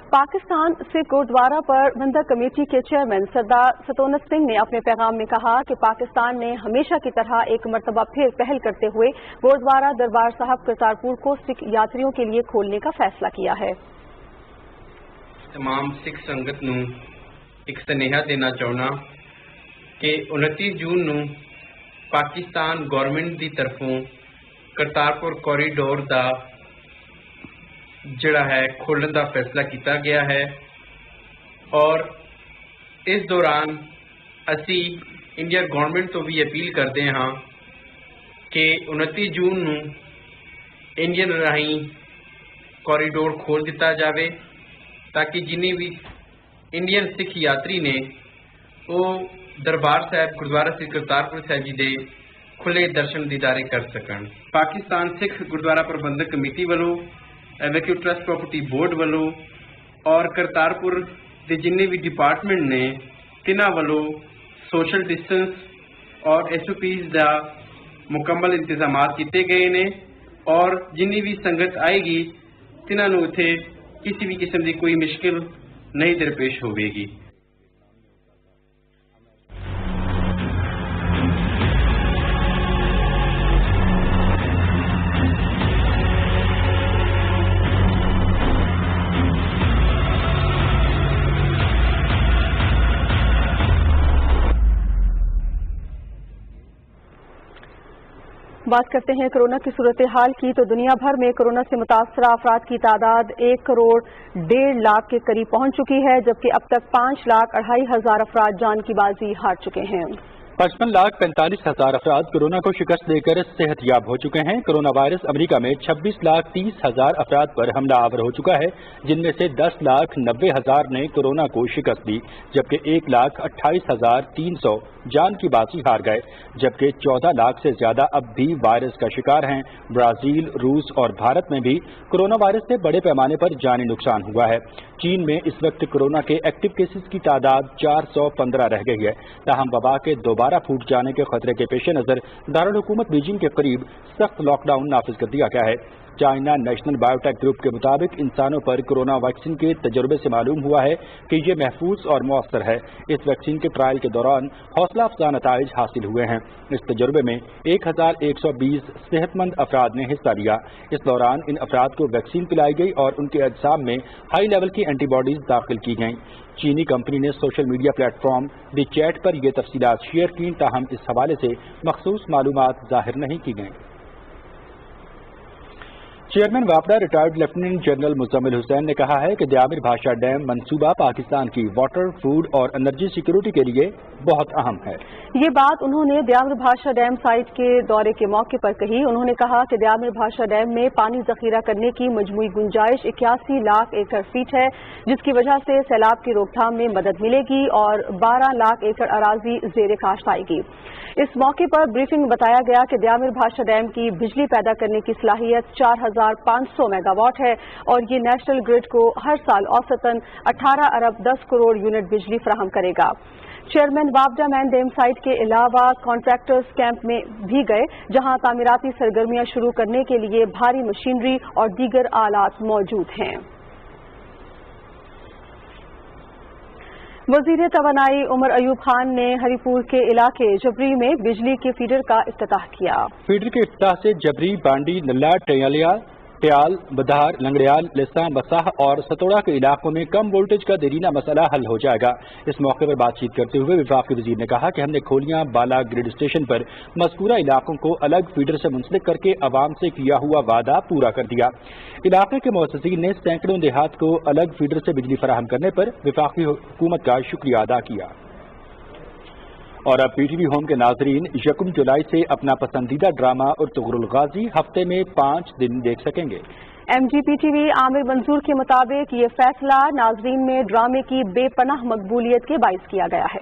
Speaker 3: पाकिस्तान सिख गुरुद्वारा प्रबंधक कमेटी के चेयरमैन सरदार सतोनत सिंह ने अपने पैगाम में कहा कि पाकिस्तान ने हमेशा की तरह एक मरतबा फिर पहल करते हुए गुरुद्वारा दरबार साहब करतारपुर को सिख यात्रियों के लिए खोलने का फैसला किया है।
Speaker 10: तमाम सिख संगत नूं एक सनेहा देना चाहना कि 29 जून नूं पाकिस्तान गवर्नमेंट की तरफों करतारपुर कॉरीडोर का जिहड़ा है खोलने का फैसला किया गया है और इस दौरान असी इंडिया गवर्नमेंट तो भी अपील करते हाँ कि 29 जून नूं इंडियन राही कॉरीडोर खोल दिता जाए ताकि जिन्हें भी इंडियन सिख यात्री ने वो दरबार साहब गुरुद्वारा श्री करतारपुर साहब जी के खुले दर्शन दीदारे कर सकन। पाकिस्तान सिख गुरुद्वारा प्रबंधक कमेटी वालों, एवेक्यू ट्रस्ट प्रॉपर्टी बोर्ड वालों और करतारपुर के जिन्हें भी डिपार्टमेंट ने तिन्हां वालों सोशल डिस्टेंस और SOPs का मुकम्मल इंतजाम किए गए ने और जिन्नी भी संगत आएगी तिन्हां नूं इत्थे किसी भी किस्म की कोई मुश्किल नहीं दरपेश होगी।
Speaker 3: बात करते हैं कोरोना की सूरत हाल की। तो दुनिया भर में कोरोना से मुतासरा अफराद की तादाद 1 करोड़ 1.5 लाख के करीब पहुंच चुकी है, जबकि अब तक 5 लाख 2.5 हजार अफराद जान की बाजी हार चुके हैं।
Speaker 2: 55,45,000 अफराद कोरोना को शिकस्त देकर सेहतयाब हो चुके हैं। कोरोना वायरस अमेरिका में 26,30,000 अफराद पर हमला आवर हो चुका है, जिनमें से 10,90,000 ने कोरोना को शिकस्त दी, जबकि 1,28,300 जान की बाजी हार गए, जबकि 14 लाख से ज्यादा अब भी वायरस का शिकार हैं। ब्राजील, रूस और भारत में भी कोरोना वायरस से बड़े पैमाने पर जानी नुकसान हुआ है। चीन में इस वक्त कोरोना के एक्टिव केसेस की तादाद 415 रह गई है। ताहम वबा के दोबारा फूट जाने के खतरे के पेश नजर दारुल हुकूमत बीजिंग के करीब सख्त लॉकडाउन नाफिज कर दिया गया है। चाइना नेशनल बायोटेक ग्रुप के मुताबिक इंसानों पर कोरोना वैक्सीन के तजुर्बे से मालूम हुआ है कि ये महफूज और मौसर है। इस वैक्सीन के ट्रायल के दौरान हौसला अफजा नताइज हासिल हुए हैं। इस तजुर्बे में 1,120 सेहतमंद अफराद ने हिस्सा लिया। इस दौरान इन अफराद को वैक्सीन पिलाई गई और उनके अजसाम में हाई लेवल की एंटीबॉडीज दाखिल की गईं। चीनी कंपनी ने social media platform the chat पर ये तफसीलात शेयर की, ताहम इस हवाले से मखसूस मालूमात जाहिर नहीं की गईं। चेयरमैन वापडा retired lieutenant general Muzammil Hussain ने कहा है कि दियामिर भाषा डैम मंसूबा पाकिस्तान की वाटर, फूड और एनर्जी सिक्योरिटी के लिए बहुत अहम है।
Speaker 3: ये बात उन्होंने दियामिर भाषा डैम साइट के दौरे के मौके पर कही। उन्होंने कहा कि दियामिर भाषा डैम में पानी जखीरा करने की मजमूई गुंजाइश 81 लाख एकड़ फीट है, जिसकी वजह से सैलाब की रोकथाम में मदद मिलेगी और 12 लाख एकड़ अराजी ज़ेर काश्त आएगी। इस मौके पर ब्रीफिंग में बताया गया कि दियामिर भाषा डैम की बिजली पैदा करने की सलाहियत 4,500 मेगावाट है और ये नेशनल ग्रिड को हर साल औसतन 18 अरब 10 करोड़ यूनिट बिजली फराहम करेगा। चेयरमैन वापडा मैन डैम साइट के अलावा कॉन्ट्रैक्टर्स कैंप में भी गए, जहां तामीराती सरगर्मियां शुरू करने के लिए भारी मशीनरी और दीगर आलात मौजूद हैं। वजीर तवानाई उमर अयूब खान ने हरीपुर के इलाके जबरी में बिजली के फीडर का इफ्तिताह किया।
Speaker 2: फीडर के इफ्तिताह से जबरी, बांडी, नल्ला, टेयालिया, ट्याल, बधार, लंगड़ियाल, लेसा, बसाह और सतोड़ा के इलाकों में कम वोल्टेज का देरीना मसला हल हो जाएगा। इस मौके पर बातचीत करते हुए विफाकी वजीर ने कहा कि हमने खोलियां बाला ग्रिड स्टेशन पर मज़कूरा इलाकों को अलग फीडर से मुंसलिक करके आवाम से किया हुआ वादा पूरा कर दिया। इलाके के मुअस्सिसीन ने सैकड़ों देहात को अलग फीडर से बिजली फराहम करने पर विफाकी हुकूमत का शुक्रिया अदा किया। और अब पीटीवी होम के नाजरीन 1 जुलाई से अपना पसंदीदा ड्रामा उर्तुगरुल गाजी हफ्ते में 5 दिन देख सकेंगे।
Speaker 3: MGPTV आमिर मंजूर के मुताबिक ये फैसला नाजरीन में ड्रामे की बेपनाह मकबूलियत के बाइस किया गया है।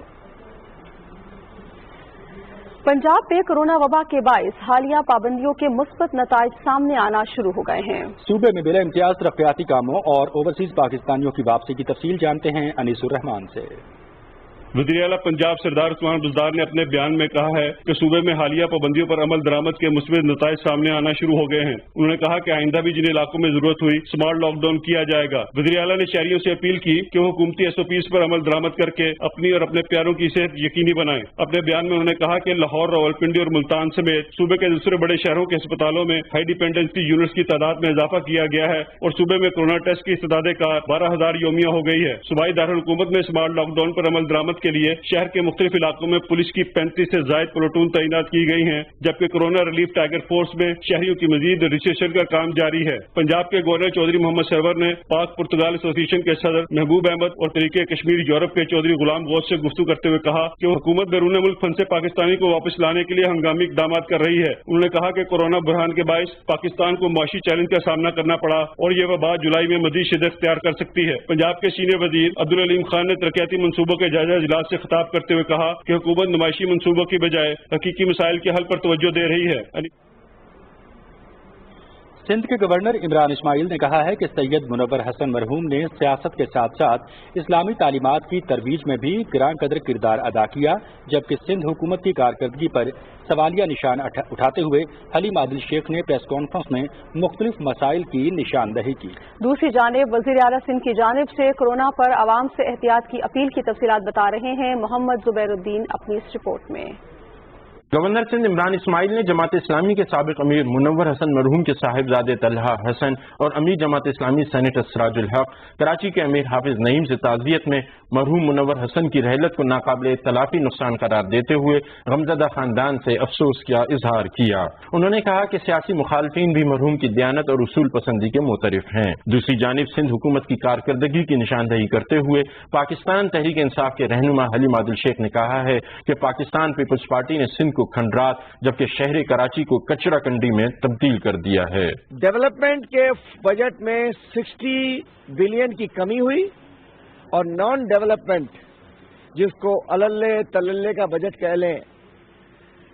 Speaker 3: पंजाब में कोरोना वबा के बाइस हालिया पाबंदियों के मुस्बत नताइज सामने आना शुरू हो गए हैं।
Speaker 2: सूबे में बिला इम्तियाज तरक्याती कामों और ओवरसीज पाकिस्तानियों की वापसी की तफसील जानते हैं अनीसुर रहमान से।
Speaker 11: वज़ीर आला पंजाब सरदार उस्मान बुज़दार ने अपने बयान में कहा है कि सूबे में हालिया पाबंदियों पर अमल दरामद के मुस्बित नताइज सामने आना शुरू हो गए हैं। उन्होंने कहा कि आइंदा भी जिन इलाकों में जरूरत हुई स्मार्ट लॉकडाउन किया जाएगा। वज़ीर आला ने शहरियों से अपील की कि वो हुकूमती SOPs पर अमल दरामद करके अपनी और अपने प्यारों की सेहत यकीनी बनाएं। अपने बयान में उन्होंने कहा कि लाहौर, रावलपिंडी और मुल्तान समेत सूबे के दूसरे बड़े शहरों के अस्पतालों में हाई डिपेंडेंसी यूनिट्स की तादाद में इजाफा किया गया है और सूबे में कोरोना टेस्ट की इस्तेदाद कार 12,000 योमिया हो गई है। सूबाई दारुल हुकूमत में स्मार्ट लॉकडाउन पर अमल दरामद के लिए शहर के मुख्तलिफ इलाकों में पुलिस की 35 से ज्यादा प्लाटून तैनात की गई हैं, जबकि कोरोना रिलीफ टाइगर फोर्स में शहरियों की मजीद रजिस्ट्रेशन का काम जारी है। पंजाब के गवर्नर चौधरी मोहम्मद सरवर ने पाक पुर्तगाल एसोसिएशन के सदर महबूब अहमद और तरीके कश्मीर यूरोप के चौधरी गुलाम गौस से गुफ्तगू करते हुए कहा कि हुकूमत बैरून मुल्क फंसे पाकिस्तानी को वापस लाने के लिए हंगामी इकदाम कर रही है। उन्होंने कहा कि कोरोना बुरहान के बायस पाकिस्तान को मुआशी चैलेंज का सामना करना पड़ा और ये वबा जुलाई में मजीद शिद्दत इख्तियार कर सकती है। पंजाब के सीनियर वजीर अब्दुल अलीम खान ने तरक्याती मनसूबों के जायजा इजलास से खिताब करते हुए कहा कि हुकूमत नुमाइशी मंसूबों की बजाय हकीकी मसाइल के हल पर तवज्जो दे रही है।
Speaker 2: सिंध के गवर्नर इमरान इस्माइल ने कहा है कि सैयद मुनव्वर हसन मरहूम ने सियासत के साथ साथ इस्लामी तालीमात की तरवीज में भी गिरां कदर किरदार अदा किया, जबकि सिंध हुकूमत की कारकर्दगी पर सवालिया निशान उठाते हुए हलीम आदिल शेख ने प्रेस कॉन्फ्रेंस में मुख्तलिफ मसाइल की निशानदही की।
Speaker 3: दूसरी जानिब वज़ीर आला सिंध की जानिब से कोरोना पर आवाम से एहतियात की अपील की तफसीलात बता रहे हैं मोहम्मद जुबैरुद्दीन अपनी इस रिपोर्ट में।
Speaker 12: گورنر سندھ عمران اسماعیل نے جماعت اسلامی کے سابق امیر منور حسن مرحوم کے صاحبزادے طلحہ حسن اور امیر جماعت اسلامی سینیٹر سراج الحق کراچی کے امیر حافظ نعیم سے تعزیت میں مرحوم منور حسن کی رحلت کو ناقابل تلافی نقصان قرار دیتے ہوئے غمزدہ خاندان سے افسوس کا اظہار کیا۔ انہوں نے کہا کہ سیاسی مخالفین بھی مرحوم کی دیانت اور اصول پسندی کے معترف ہیں۔ دوسری جانب سندھ حکومت کی کارکردگی کی نشاندہی کرتے ہوئے پاکستان تحریک انصاف کے رہنما حلیم عادل شیخ نے کہا ہے کہ پاکستان پیپلز پارٹی نے سندھ کو کھنڈرات جبکہ شہر کراچی کو کچرا کنڈی میں تبدیل کر دیا ہے۔
Speaker 13: ڈیولپمنٹ کے بجٹ میں 60 بلین کی کمی ہوئی اور نان ڈیولپمنٹ جس کو اللے تللے کا بجٹ کہہ لیں،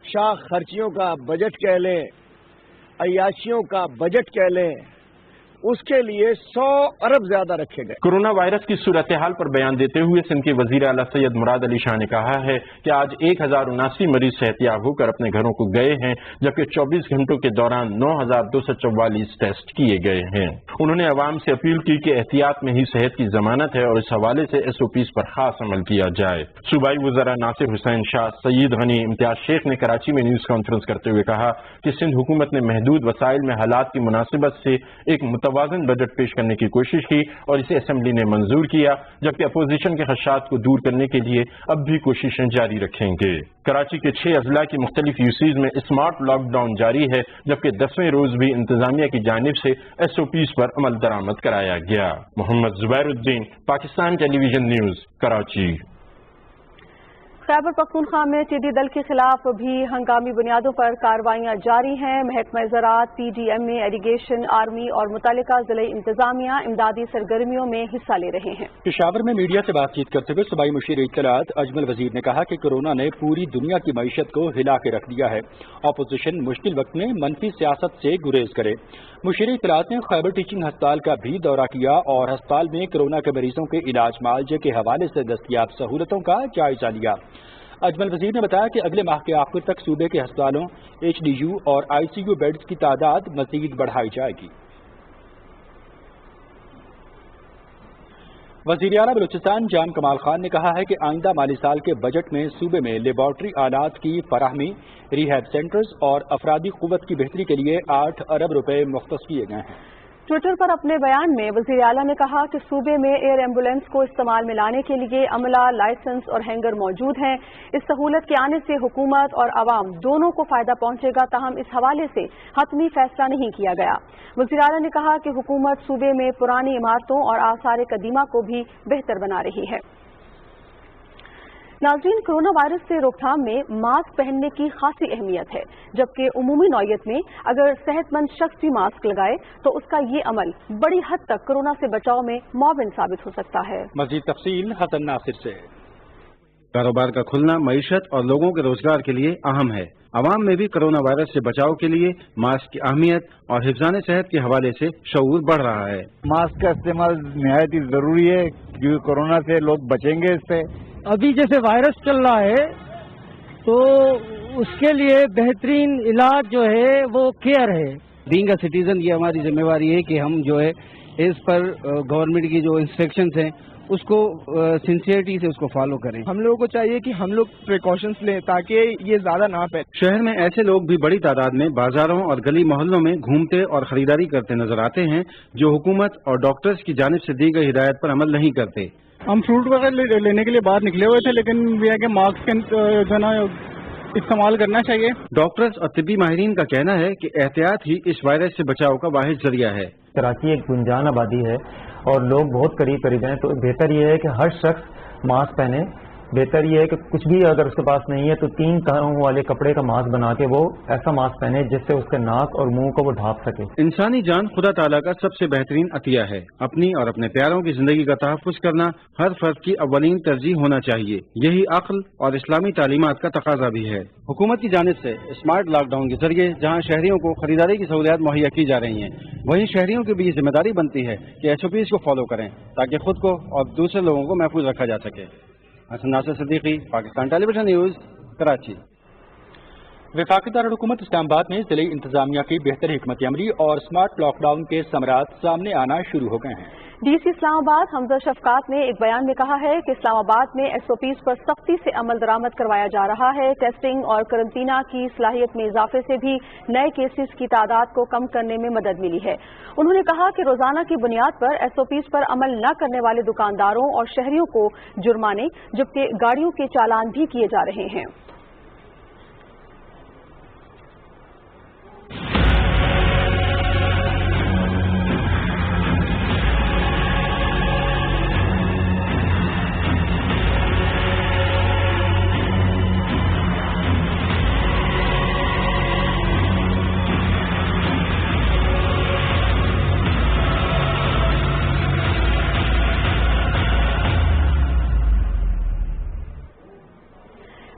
Speaker 13: شاخ خرچیوں کا بجٹ کہہ لیں، عیاشیوں کا بجٹ کہہ لیں، اس کے لیے 100 ارب زیادہ رکھے گئے۔
Speaker 12: کورونا وائرس کی صورتحال پر بیان دیتے ہوئے سندھ کے وزیر اعلیٰ سید مراد علی شاہ نے کہا ہے کہ آج 1079 مریض صحت یاب ہو کر اپنے گھروں کو گئے ہیں جبکہ 24 گھنٹوں کے دوران 9244 ٹیسٹ کیے گئے ہیں۔ انہوں نے عوام سے اپیل کی کہ احتیاط میں ہی صحت کی ضمانت ہے اور اس حوالے سے SOPs پر خاص عمل کیا جائے۔ صوبائی وزراء ناصر حسین شاہ، سعید غنی، امتیاز شیخ نے کراچی میں نیوز کانفرنس کرتے ہوئے کہا کہ سندھ حکومت نے محدود وسائل میں حالات کی مناسبت سے ایک متوازن بجٹ پیش کرنے کی کوشش کی اور اسے اسمبلی نے منظور کیا جبکہ اپوزیشن کے خدشات کو دور کرنے کے لیے اب بھی کوششیں جاری رکھیں گے۔ کراچی کے 6 اضلاع کی مختلف UCs میں اسمارٹ لاک ڈاؤن جاری ہے جبکہ 10ویں روز بھی انتظامیہ کی جانب سے SOPs پر عمل درآمد کرایا گیا۔ محمد زبیر الدین، پاکستان ٹیلی ویژن نیوز، کراچی۔
Speaker 3: خیبر پختونخوا میں ٹڈی دل کے خلاف بھی ہنگامی بنیادوں پر کارروائیاں جاری ہیں۔ محکمہ زراعت، PDMA، ایریگیشن، آرمی اور متعلقہ ضلعی انتظامیہ امدادی سرگرمیوں میں حصہ لے رہے ہیں۔
Speaker 2: پشاور میں میڈیا سے بات چیت کرتے ہوئے صوبائی مشیر اطلاعات اجمل وزیر نے کہا کہ کورونا نے پوری دنیا کی معیشت کو ہلا کے رکھ دیا ہے۔ اپوزیشن مشکل وقت میں منفی سیاست سے گریز کرے۔ مشیر اطلاعات نے خیبر ٹیچنگ ہسپتال کا بھی دورہ کیا اور ہسپتال میں کورونا کے مریضوں کے علاج معالجے کے حوالے سے دستیاب سہولتوں کا جائزہ لیا۔ اجمل وزیر نے بتایا کہ اگلے ماہ کے آخر تک صوبے کے ہسپتالوں، HDU اور ICU بیڈز کی تعداد مزید بڑھائی جائے گی۔ وزیر اعلیٰ بلوچستان جان کمال خان نے کہا ہے کہ آئندہ مالی سال کے بجٹ میں صوبے میں لیبارٹری آلات کی فراہمی، ریہیب سینٹرز اور افرادی قوت کی بہتری کے لیے 8 ارب روپے مختص کیے گئے ہیں۔
Speaker 3: ٹویٹر پر اپنے بیان میں وزیر اعلیٰ نے کہا کہ صوبے میں ایئر ایمبولینس کو استعمال میں لانے کے لیے عملہ، لائسنس اور ہینگر موجود ہیں۔ اس سہولت کے آنے سے حکومت اور عوام دونوں کو فائدہ پہنچے گا، تاہم اس حوالے سے حتمی فیصلہ نہیں کیا گیا۔ وزیر اعلیٰ نے کہا کہ حکومت صوبے میں پرانی عمارتوں اور آثار قدیمہ کو بھی بہتر بنا رہی ہے۔ ناظرین، کورونا وائرس سے روک تھام میں ماسک پہننے کی خاصی اہمیت ہے، جبکہ عمومی نوعیت میں اگر صحت مند شخص بھی ماسک لگائے تو اس کا یہ عمل بڑی حد تک کورونا سے بچاؤ میں معاون ثابت ہو سکتا ہے۔
Speaker 2: مزید تفصیل حسن ناصر سے۔
Speaker 14: کاروبار کا کھلنا معیشت اور لوگوں کے روزگار کے لیے اہم ہے۔ عوام میں بھی کورونا وائرس سے بچاؤ کے لیے ماسک کی اہمیت اور حفظان صحت کے حوالے سے شعور بڑھ رہا ہے۔
Speaker 15: ماسک کا استعمال نہایت ہی ضروری ہے کیونکہ کورونا سے لوگ بچیں گے اس سے۔
Speaker 16: ابھی جیسے وائرس چل رہا ہے تو اس کے لیے بہترین علاج جو ہے وہ کیئر ہے۔
Speaker 17: بینگ اے سٹیزن یہ ہماری ذمہ داری ہے کہ ہم جو ہے اس پر گورنمنٹ کی جو انسٹرکشنز ہیں اس کو سنسیئرٹی سے اس کو فالو کریں۔
Speaker 18: ہم لوگوں کو چاہیے کہ ہم لوگ پریکاشنز لیں تاکہ یہ زیادہ نہ پھیلے۔
Speaker 14: شہر میں ایسے لوگ بھی بڑی تعداد میں بازاروں اور گلی محلوں میں گھومتے اور خریداری کرتے نظر آتے ہیں جو حکومت اور ڈاکٹرز کی جانب سے دی گئی ہدایت پر عمل نہیں کرتے۔
Speaker 19: ہم فروٹ وغیرہ لینے کے لیے باہر نکلے ہوئے تھے لیکن یہ ہے کہ ماسک جو نا استعمال کرنا چاہیے۔
Speaker 14: ڈاکٹرز اور طبی ماہرین کا کہنا ہے کہ احتیاط ہی اس وائرس سے بچاؤ کا واحد ذریعہ ہے۔
Speaker 20: کراچی ایک گنجان آبادی ہے اور لوگ بہت قریب ہیں، تو بہتر یہ ہے کہ ہر شخص ماسک پہنے۔ بہتر یہ ہے کہ کچھ بھی اگر اس کے پاس نہیں ہے تو 3 تہوں والے کپڑے کا ماسک بنا کے وہ ایسا ماسک پہنے جس سے اس کے ناک اور منہ کو وہ ڈھانپ سکے۔
Speaker 14: انسانی جان خدا تعالیٰ کا سب سے بہترین عطیہ ہے۔ اپنی اور اپنے پیاروں کی زندگی کا تحفظ کرنا ہر فرد کی اولین ترجیح ہونا چاہیے۔ یہی عقل اور اسلامی تعلیمات کا تقاضا بھی ہے۔
Speaker 2: حکومت کی جانب سے اسمارٹ لاک ڈاؤن کے ذریعے جہاں شہریوں کو خریداری کی سہولیات مہیا کی جا رہی ہیں، وہیں شہریوں کی بھی یہ ذمہ داری بنتی ہے کہ SOPs کو فالو کریں تاکہ خود کو اور دوسرے لوگوں کو محفوظ رکھا جا سکے۔ حسن ناصر صدیقی، پاکستان ٹیلی ویژن نیوز، کراچی۔ वफाकी दारुल-हुकूमत इस्लामाबाद में जिले इंतजामिया की बेहतर हिकमत अमली और स्मार्ट लॉकडाउन के समरात सामने आना शुरू हो गए हैं।
Speaker 3: डीसी इस्लामाबाद हमजा शफकात ने एक बयान में कहा है कि इस्लामाबाद में SOPs पर सख्ती से अमल दरामद करवाया जा रहा है। टेस्टिंग और करंतना की सलाहियत में इजाफे से भी नए केसेस की तादाद को कम करने में मदद मिली है। उन्होंने कहा कि रोजाना की बुनियाद पर SOPs पर अमल न करने वाले दुकानदारों और शहरियों को जुर्माने जबकि गाड़ियों के चालान भी किए जा रहे हैं।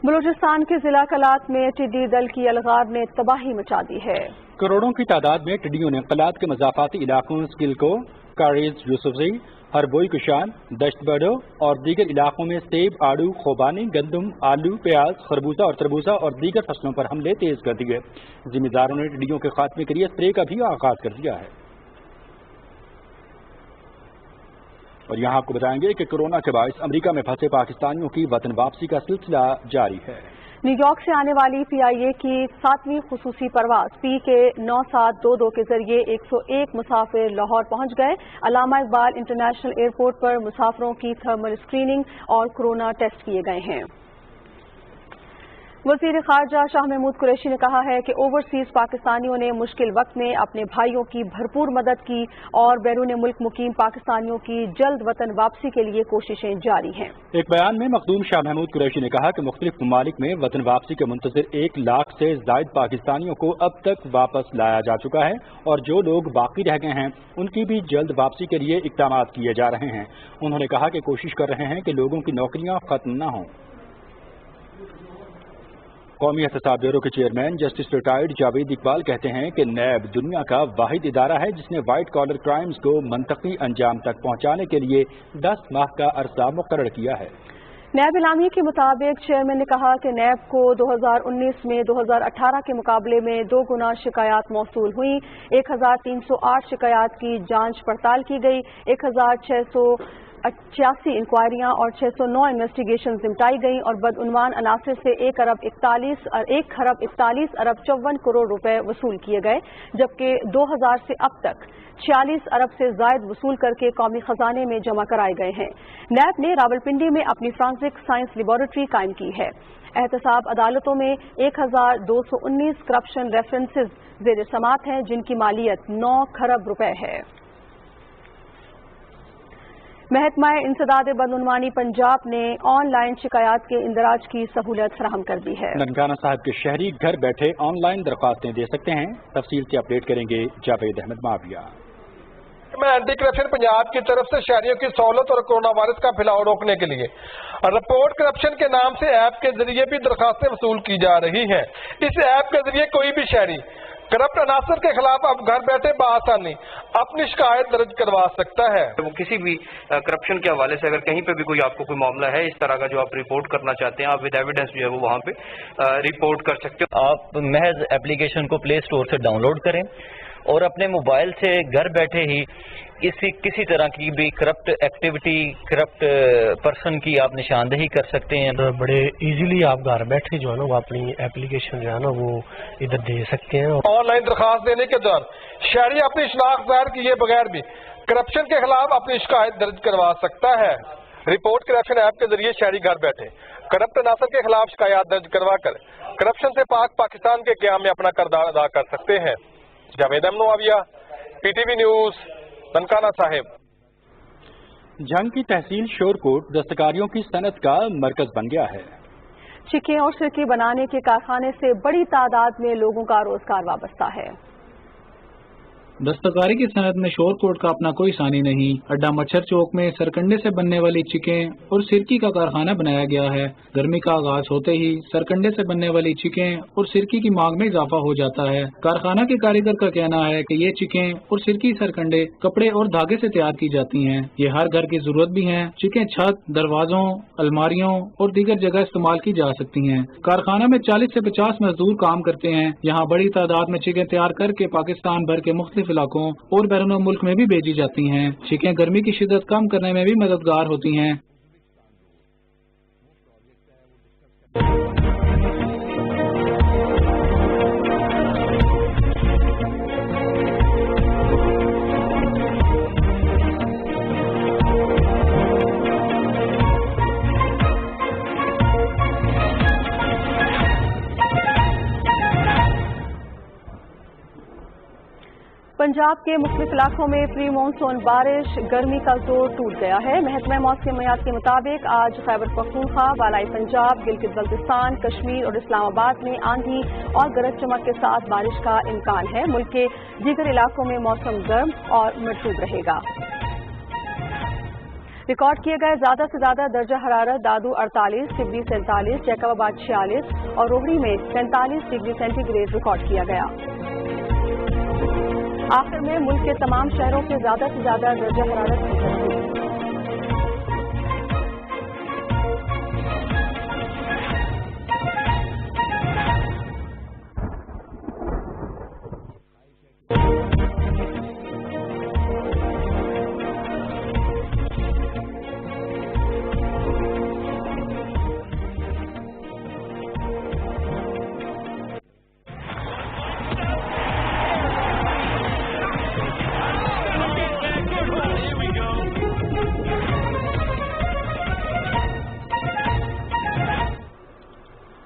Speaker 3: बलूचिस्तान के जिला कलात में टिड्डी दल की अलगार ने तबाही मचा दी है।
Speaker 2: करोड़ों की तादाद में टिड्डियों ने कलात के मज़ाफ़ाती इलाकों स्किलको, कारीज यूसुफजई, हरबोई कुशान, दश्त बडो और दीगर इलाकों में सेब, आड़ू, खोबानी, गंदम, आलू, प्याज, खरबूजा और तरबूजा और दीगर फसलों पर हमले तेज कर दिए। जिम्मेदारों ने टिड्डियों के खात्मे के लिए स्प्रे का भी आगाज कर दिया है। और यहाँ आपको बताएंगे कि कोरोना के बायस अमेरिका में फंसे पाकिस्तानियों की वतन वापसी का सिलसिला जारी है।
Speaker 3: न्यूयॉर्क से आने वाली PIA की 7वीं खुसूसी परवाज PK 9722 के जरिए 101 मुसाफिर लाहौर पहुंच गए। अल्लामा इकबाल इंटरनेशनल एयरपोर्ट पर मुसाफिरों की थर्मल स्क्रीनिंग और कोरोना टेस्ट किए गए हैं। वज़ीर ख़ारजा शाह महमूद कुरैशी ने कहा है कि ओवरसीज पाकिस्तानियों ने मुश्किल वक्त में अपने भाइयों की भरपूर मदद की और बैरून मुल्क मुकीम पाकिस्तानियों की जल्द वतन वापसी के लिए कोशिशें जारी हैं।
Speaker 2: एक बयान में मखदूम शाह महमूद कुरैशी ने कहा कि मुख्तलिफ ममालिक में वतन वापसी के मुंतज़िर 1 लाख से जायद पाकिस्तानियों को अब तक वापस लाया जा चुका है और जो लोग बाकी रह गए हैं उनकी भी जल्द वापसी के लिए इक़दामात किए जा रहे हैं। उन्होंने कहा कि कोशिश कर रहे हैं कि लोगों की नौकरियां खत्म न हों। कौमी एहतसाब ब्यूरो के chairman justice retired Javed Iqbal कहते हैं कि नैब दुनिया का वाहिद इदारा है जिसने वाइट कॉलर क्राइम्स को मंतकी अंजाम तक पहुंचाने के लिए 10 माह का अरसा मुकर्रर किया है।
Speaker 3: नैब इलामी के मुताबिक चेयरमैन ने कहा कि नैब को 2019 में 2018 के मुकाबले में 2 गुना शिकायत मौसूल हुई। 1308 शिकायत की जांच पड़ताल की गई। 1688 इंक्वायरियां और 609 इन्वेस्टिगेशन निपटाई गई और बदउनवान अनासर से 1 खरब 41 अरब 54 करोड़ रुपए वसूल किए गए, जबकि 2000 से अब तक 46 अरब से जायद वसूल करके कौमी खजाने में जमा कराए गए हैं। नैब ने रावलपिंडी में अपनी फ्रांसिक साइंस लेबोरेटरी कायम की है। एहतसाब अदालतों में 1219 करप्शन रेफरेंसेज ज़ेर समात हैं जिनकी मालियत 9 खरब रुपए है। महकमा इंसदाद बदउनवानी पंजाब ने ऑनलाइन शिकायत के इंदराज की सहूलत फराहम कर दी है।
Speaker 2: ननकाना साहब के शहरी घर बैठे ऑनलाइन दरख्वास्तें दे सकते हैं। तफसील से अपडेट करेंगे जावेद अहमद माविया।
Speaker 21: एंटी करप्शन पंजाब की तरफ से शहरियों की सहूलत और कोरोना वायरस का फैलाव रोकने के लिए रिपोर्ट करप्शन के नाम से ऐप के जरिए भी दरखास्तें वसूल की जा रही हैं। इस ऐप के जरिए कोई भी शहरी करप्ट अनासर के खिलाफ अब घर बैठे बआसानी अपनी शिकायत दर्ज करवा सकता है।
Speaker 22: वो किसी भी करप्शन के हवाले से अगर कहीं पे भी कोई आपको कोई मामला है इस तरह का जो आप रिपोर्ट करना चाहते हैं, आप विद एविडेंस जो है वो वहाँ पे रिपोर्ट कर सकते हो।
Speaker 23: आप महज एप्लीकेशन को प्ले स्टोर से डाउनलोड करें और अपने मोबाइल से घर बैठे ही किसी तरह की भी करप्ट एक्टिविटी, करप्ट पर्सन की आप निशानदेही कर सकते हैं।
Speaker 24: तो बड़े इजीली आप घर बैठे जो है ना वो अपनी एप्लीकेशन जो है ना वो इधर दे सकते हैं।
Speaker 21: ऑनलाइन दरखास्त देने के दौरान शहरी अपनी शनाख्त जाहिर किए बगैर भी करप्शन के खिलाफ अपनी शिकायत दर्ज करवा सकता है। रिपोर्ट करप्शन ऐप के जरिए शहरी घर बैठे करप्ट अनासर के खिलाफ शिकायत दर्ज करवा कर करप्शन से पाक पाकिस्तान के क़याम में अपना किरदार अदा कर सकते हैं। Javed Ahmed Muavia, PTV news, Nankana Sahib.
Speaker 2: जंग की तहसील शोरकोट दस्तकारियों की सनत का मरकज बन गया है।
Speaker 3: चिक्के और सिरके बनाने के कारखाने से बड़ी तादाद में लोगों का रोजगार वाबस्ता है।
Speaker 1: दस्तकारी की सनत में शोरकोट का अपना कोई सानी नहीं। अड्डा मच्छर चौक में सरकंडे से बनने वाली चिकें और सिरकी का कारखाना बनाया गया है। गर्मी का आगाज होते ही सरकंडे से बनने वाली चिकें और सिरकी की मांग में इजाफा हो जाता है। कारखाना के कारीगर का कहना है कि ये चिकें और सिरकी सरकंडे कपड़े और धागे से तैयार की जाती हैं। ये हर घर की जरूरत भी है। चिकें छत, दरवाजों, अलमारियों और दीगर जगह इस्तेमाल की जा सकती हैं। कारखाना में 40 से 50 मजदूर काम करते हैं। यहाँ बड़ी तादाद में चिकें तैयार करके पाकिस्तान भर के मुख्तलिफ इलाकों और बैरून मुल्क में भी भेजी जाती हैं। चिकें गर्मी की शिद्दत कम करने में भी मददगार होती हैं।
Speaker 3: पंजाब के मुख्तलिफ इलाकों में प्री मानसून बारिश, गर्मी का जोर टूट गया है। महकमा मौसमियात के मुताबिक आज खैबर पख्तूनख्वा, बालाई पंजाब, गिलगित बल्तिस्तान, कश्मीर और इस्लामाबाद में आंधी और गरज चमक के साथ बारिश का इम्कान है। मुल्क के दीगर इलाकों में मौसम गर्म और मरतूब रहेगा। रिकॉर्ड किए गए ज्यादा से ज्यादा दर्जा हरारत दादू 48, सिबरी 47, जैकबाबाद 46 और रोहड़ी में 45 डिग्री सेंटीग्रेड रिकॉर्ड किया गया। आखिर में मुल्क के तमाम शहरों के ज्यादा से ज्यादा दर्जा हरारत की तस्वीर।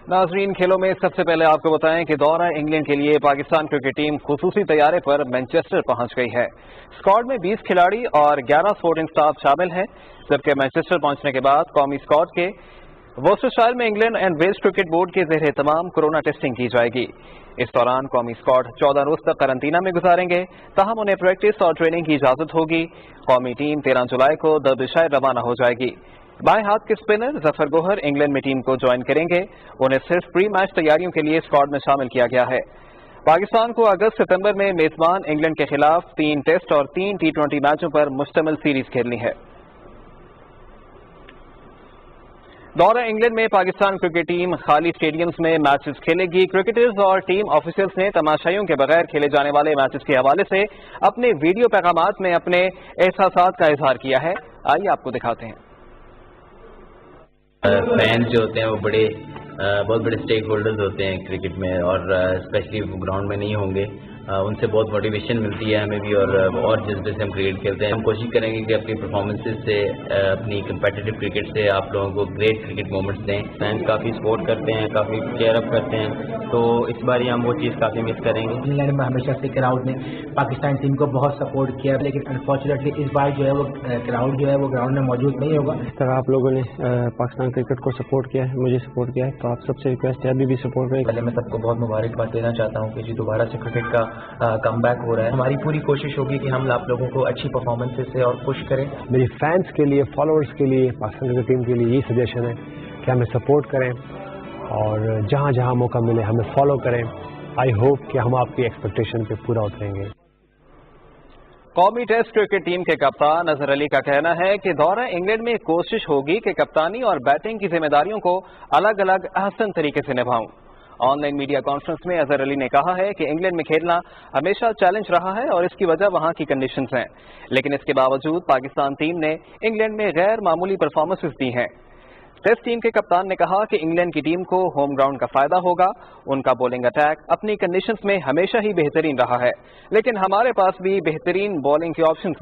Speaker 4: नाजरीन, खेलों में सबसे पहले आपको बताएं कि दौरा इंग्लैंड के लिए पाकिस्तान क्रिकेट टीम खुसूसी तैयारे पर मैनचेस्टर पहुंच गई है। स्क्वाड में 20 खिलाड़ी और 11 सपोर्टिंग स्टाफ शामिल हैं, जबकि मैनचेस्टर पहुंचने के बाद कौमी स्क्वाड के वोस्टरशायर में England and Wales cricket board के ज़ेरे तमाम कोरोना टेस्टिंग की जाएगी। इस दौरान कौमी स्क्वाड 14 रोज तक करंतना में गुजारेंगे, ताहम उन्हें प्रैक्टिस और ट्रेनिंग की इजाजत होगी। कौमी टीम 13 जुलाई को दरबिशायर रवाना हो जाएगी। बाएं हाथ के स्पिनर जफर गोहर इंग्लैंड में टीम को ज्वाइन करेंगे। उन्हें सिर्फ प्री मैच तैयारियों के लिए स्क्वाड में शामिल किया गया है। पाकिस्तान को अगस्त सितंबर में मेजबान इंग्लैंड के खिलाफ 3 टेस्ट और 3 T20 मैचों पर मुश्तमिल सीरीज खेलनी है। दौरा इंग्लैंड में पाकिस्तान क्रिकेट टीम खाली स्टेडियम्स में मैचेस खेलेगी। क्रिकेटर्स और टीम ऑफिशियल्स ने तमाशाइयों के बगैर खेले जाने वाले मैचेस के हवाले से अपने वीडियो पैगामात में अपने एहसासात का इजहार किया है। आइए आपको दिखाते हैं।
Speaker 6: फैंस जो होते हैं वो बहुत बड़े स्टेक होल्डर्स होते हैं क्रिकेट में, और स्पेशली ग्राउंड में नहीं होंगे, उनसे बहुत मोटिवेशन मिलती है हमें भी, और जज्बे से हम क्रिकेट खेलते हैं। हम कोशिश करेंगे कि अपनी परफॉर्मेंसेस से, अपनी कम्पिटिटिव क्रिकेट से आप लोगों को ग्रेट क्रिकेट मोमेंट्स दें। फैंस काफ़ी सपोर्ट करते हैं, काफ़ी केयर अप करते हैं, तो इस बार हम वो चीज़ काफ़ी मिस करेंगे।
Speaker 7: इंग्लैंड में हमेशा से क्राउड ने पाकिस्तान टीम को बहुत सपोर्ट किया, लेकिन अनफॉर्चुनेटली इस बार जो है वो क्राउड जो है वो ग्राउंड में मौजूद नहीं होगा।
Speaker 25: इस तरह आप लोगों ने पाकिस्तान क्रिकेट को सपोर्ट किया है, मुझे सपोर्ट किया है, तो आप सबसे रिक्वेस्ट है अभी भी सपोर्ट करें।
Speaker 7: पहले मैं सबको बहुत मुबारकबाद देना चाहता हूँ कि जी दोबारा से क्रिकेट का कमबैक हो रहा है। हमारी पूरी कोशिश होगी कि हम आप लोगों को अच्छी परफॉर्मेंसेस से और पुश करें।
Speaker 25: मेरी फैंस के लिए, फॉलोअर्स के लिए, पाकिस्तान क्रिकेट टीम के लिए यही सजेशन है कि हमें सपोर्ट करें और जहां जहां मौका मिले हमें फॉलो करें। आई होप कि हम आपकी एक्सपेक्टेशन पे पूरा उतरेंगे।
Speaker 4: कौमी टेस्ट क्रिकेट टीम के कप्तान अजहर अली का कहना है कि दौरा इंग्लैंड में कोशिश होगी कि कप्तानी और बैटिंग की जिम्मेदारियों को अलग अलग अहसन तरीके से निभाऊं। ऑनलाइन मीडिया कॉन्फ्रेंस में अजहर अली ने कहा है कि इंग्लैंड में खेलना हमेशा चैलेंज रहा है और इसकी वजह वहां की कंडीशंस हैं, लेकिन इसके बावजूद पाकिस्तान टीम ने इंग्लैंड में गैर मामूली परफॉर्मेंसेस दी हैं। टेस्ट टीम के कप्तान ने कहा कि इंग्लैंड की टीम को होम ग्राउंड का फायदा होगा। उनका बॉलिंग अटैक अपनी कंडीशंस में हमेशा ही बेहतरीन रहा है, लेकिन हमारे पास भी बेहतरीन बॉलिंग के ऑप्शंस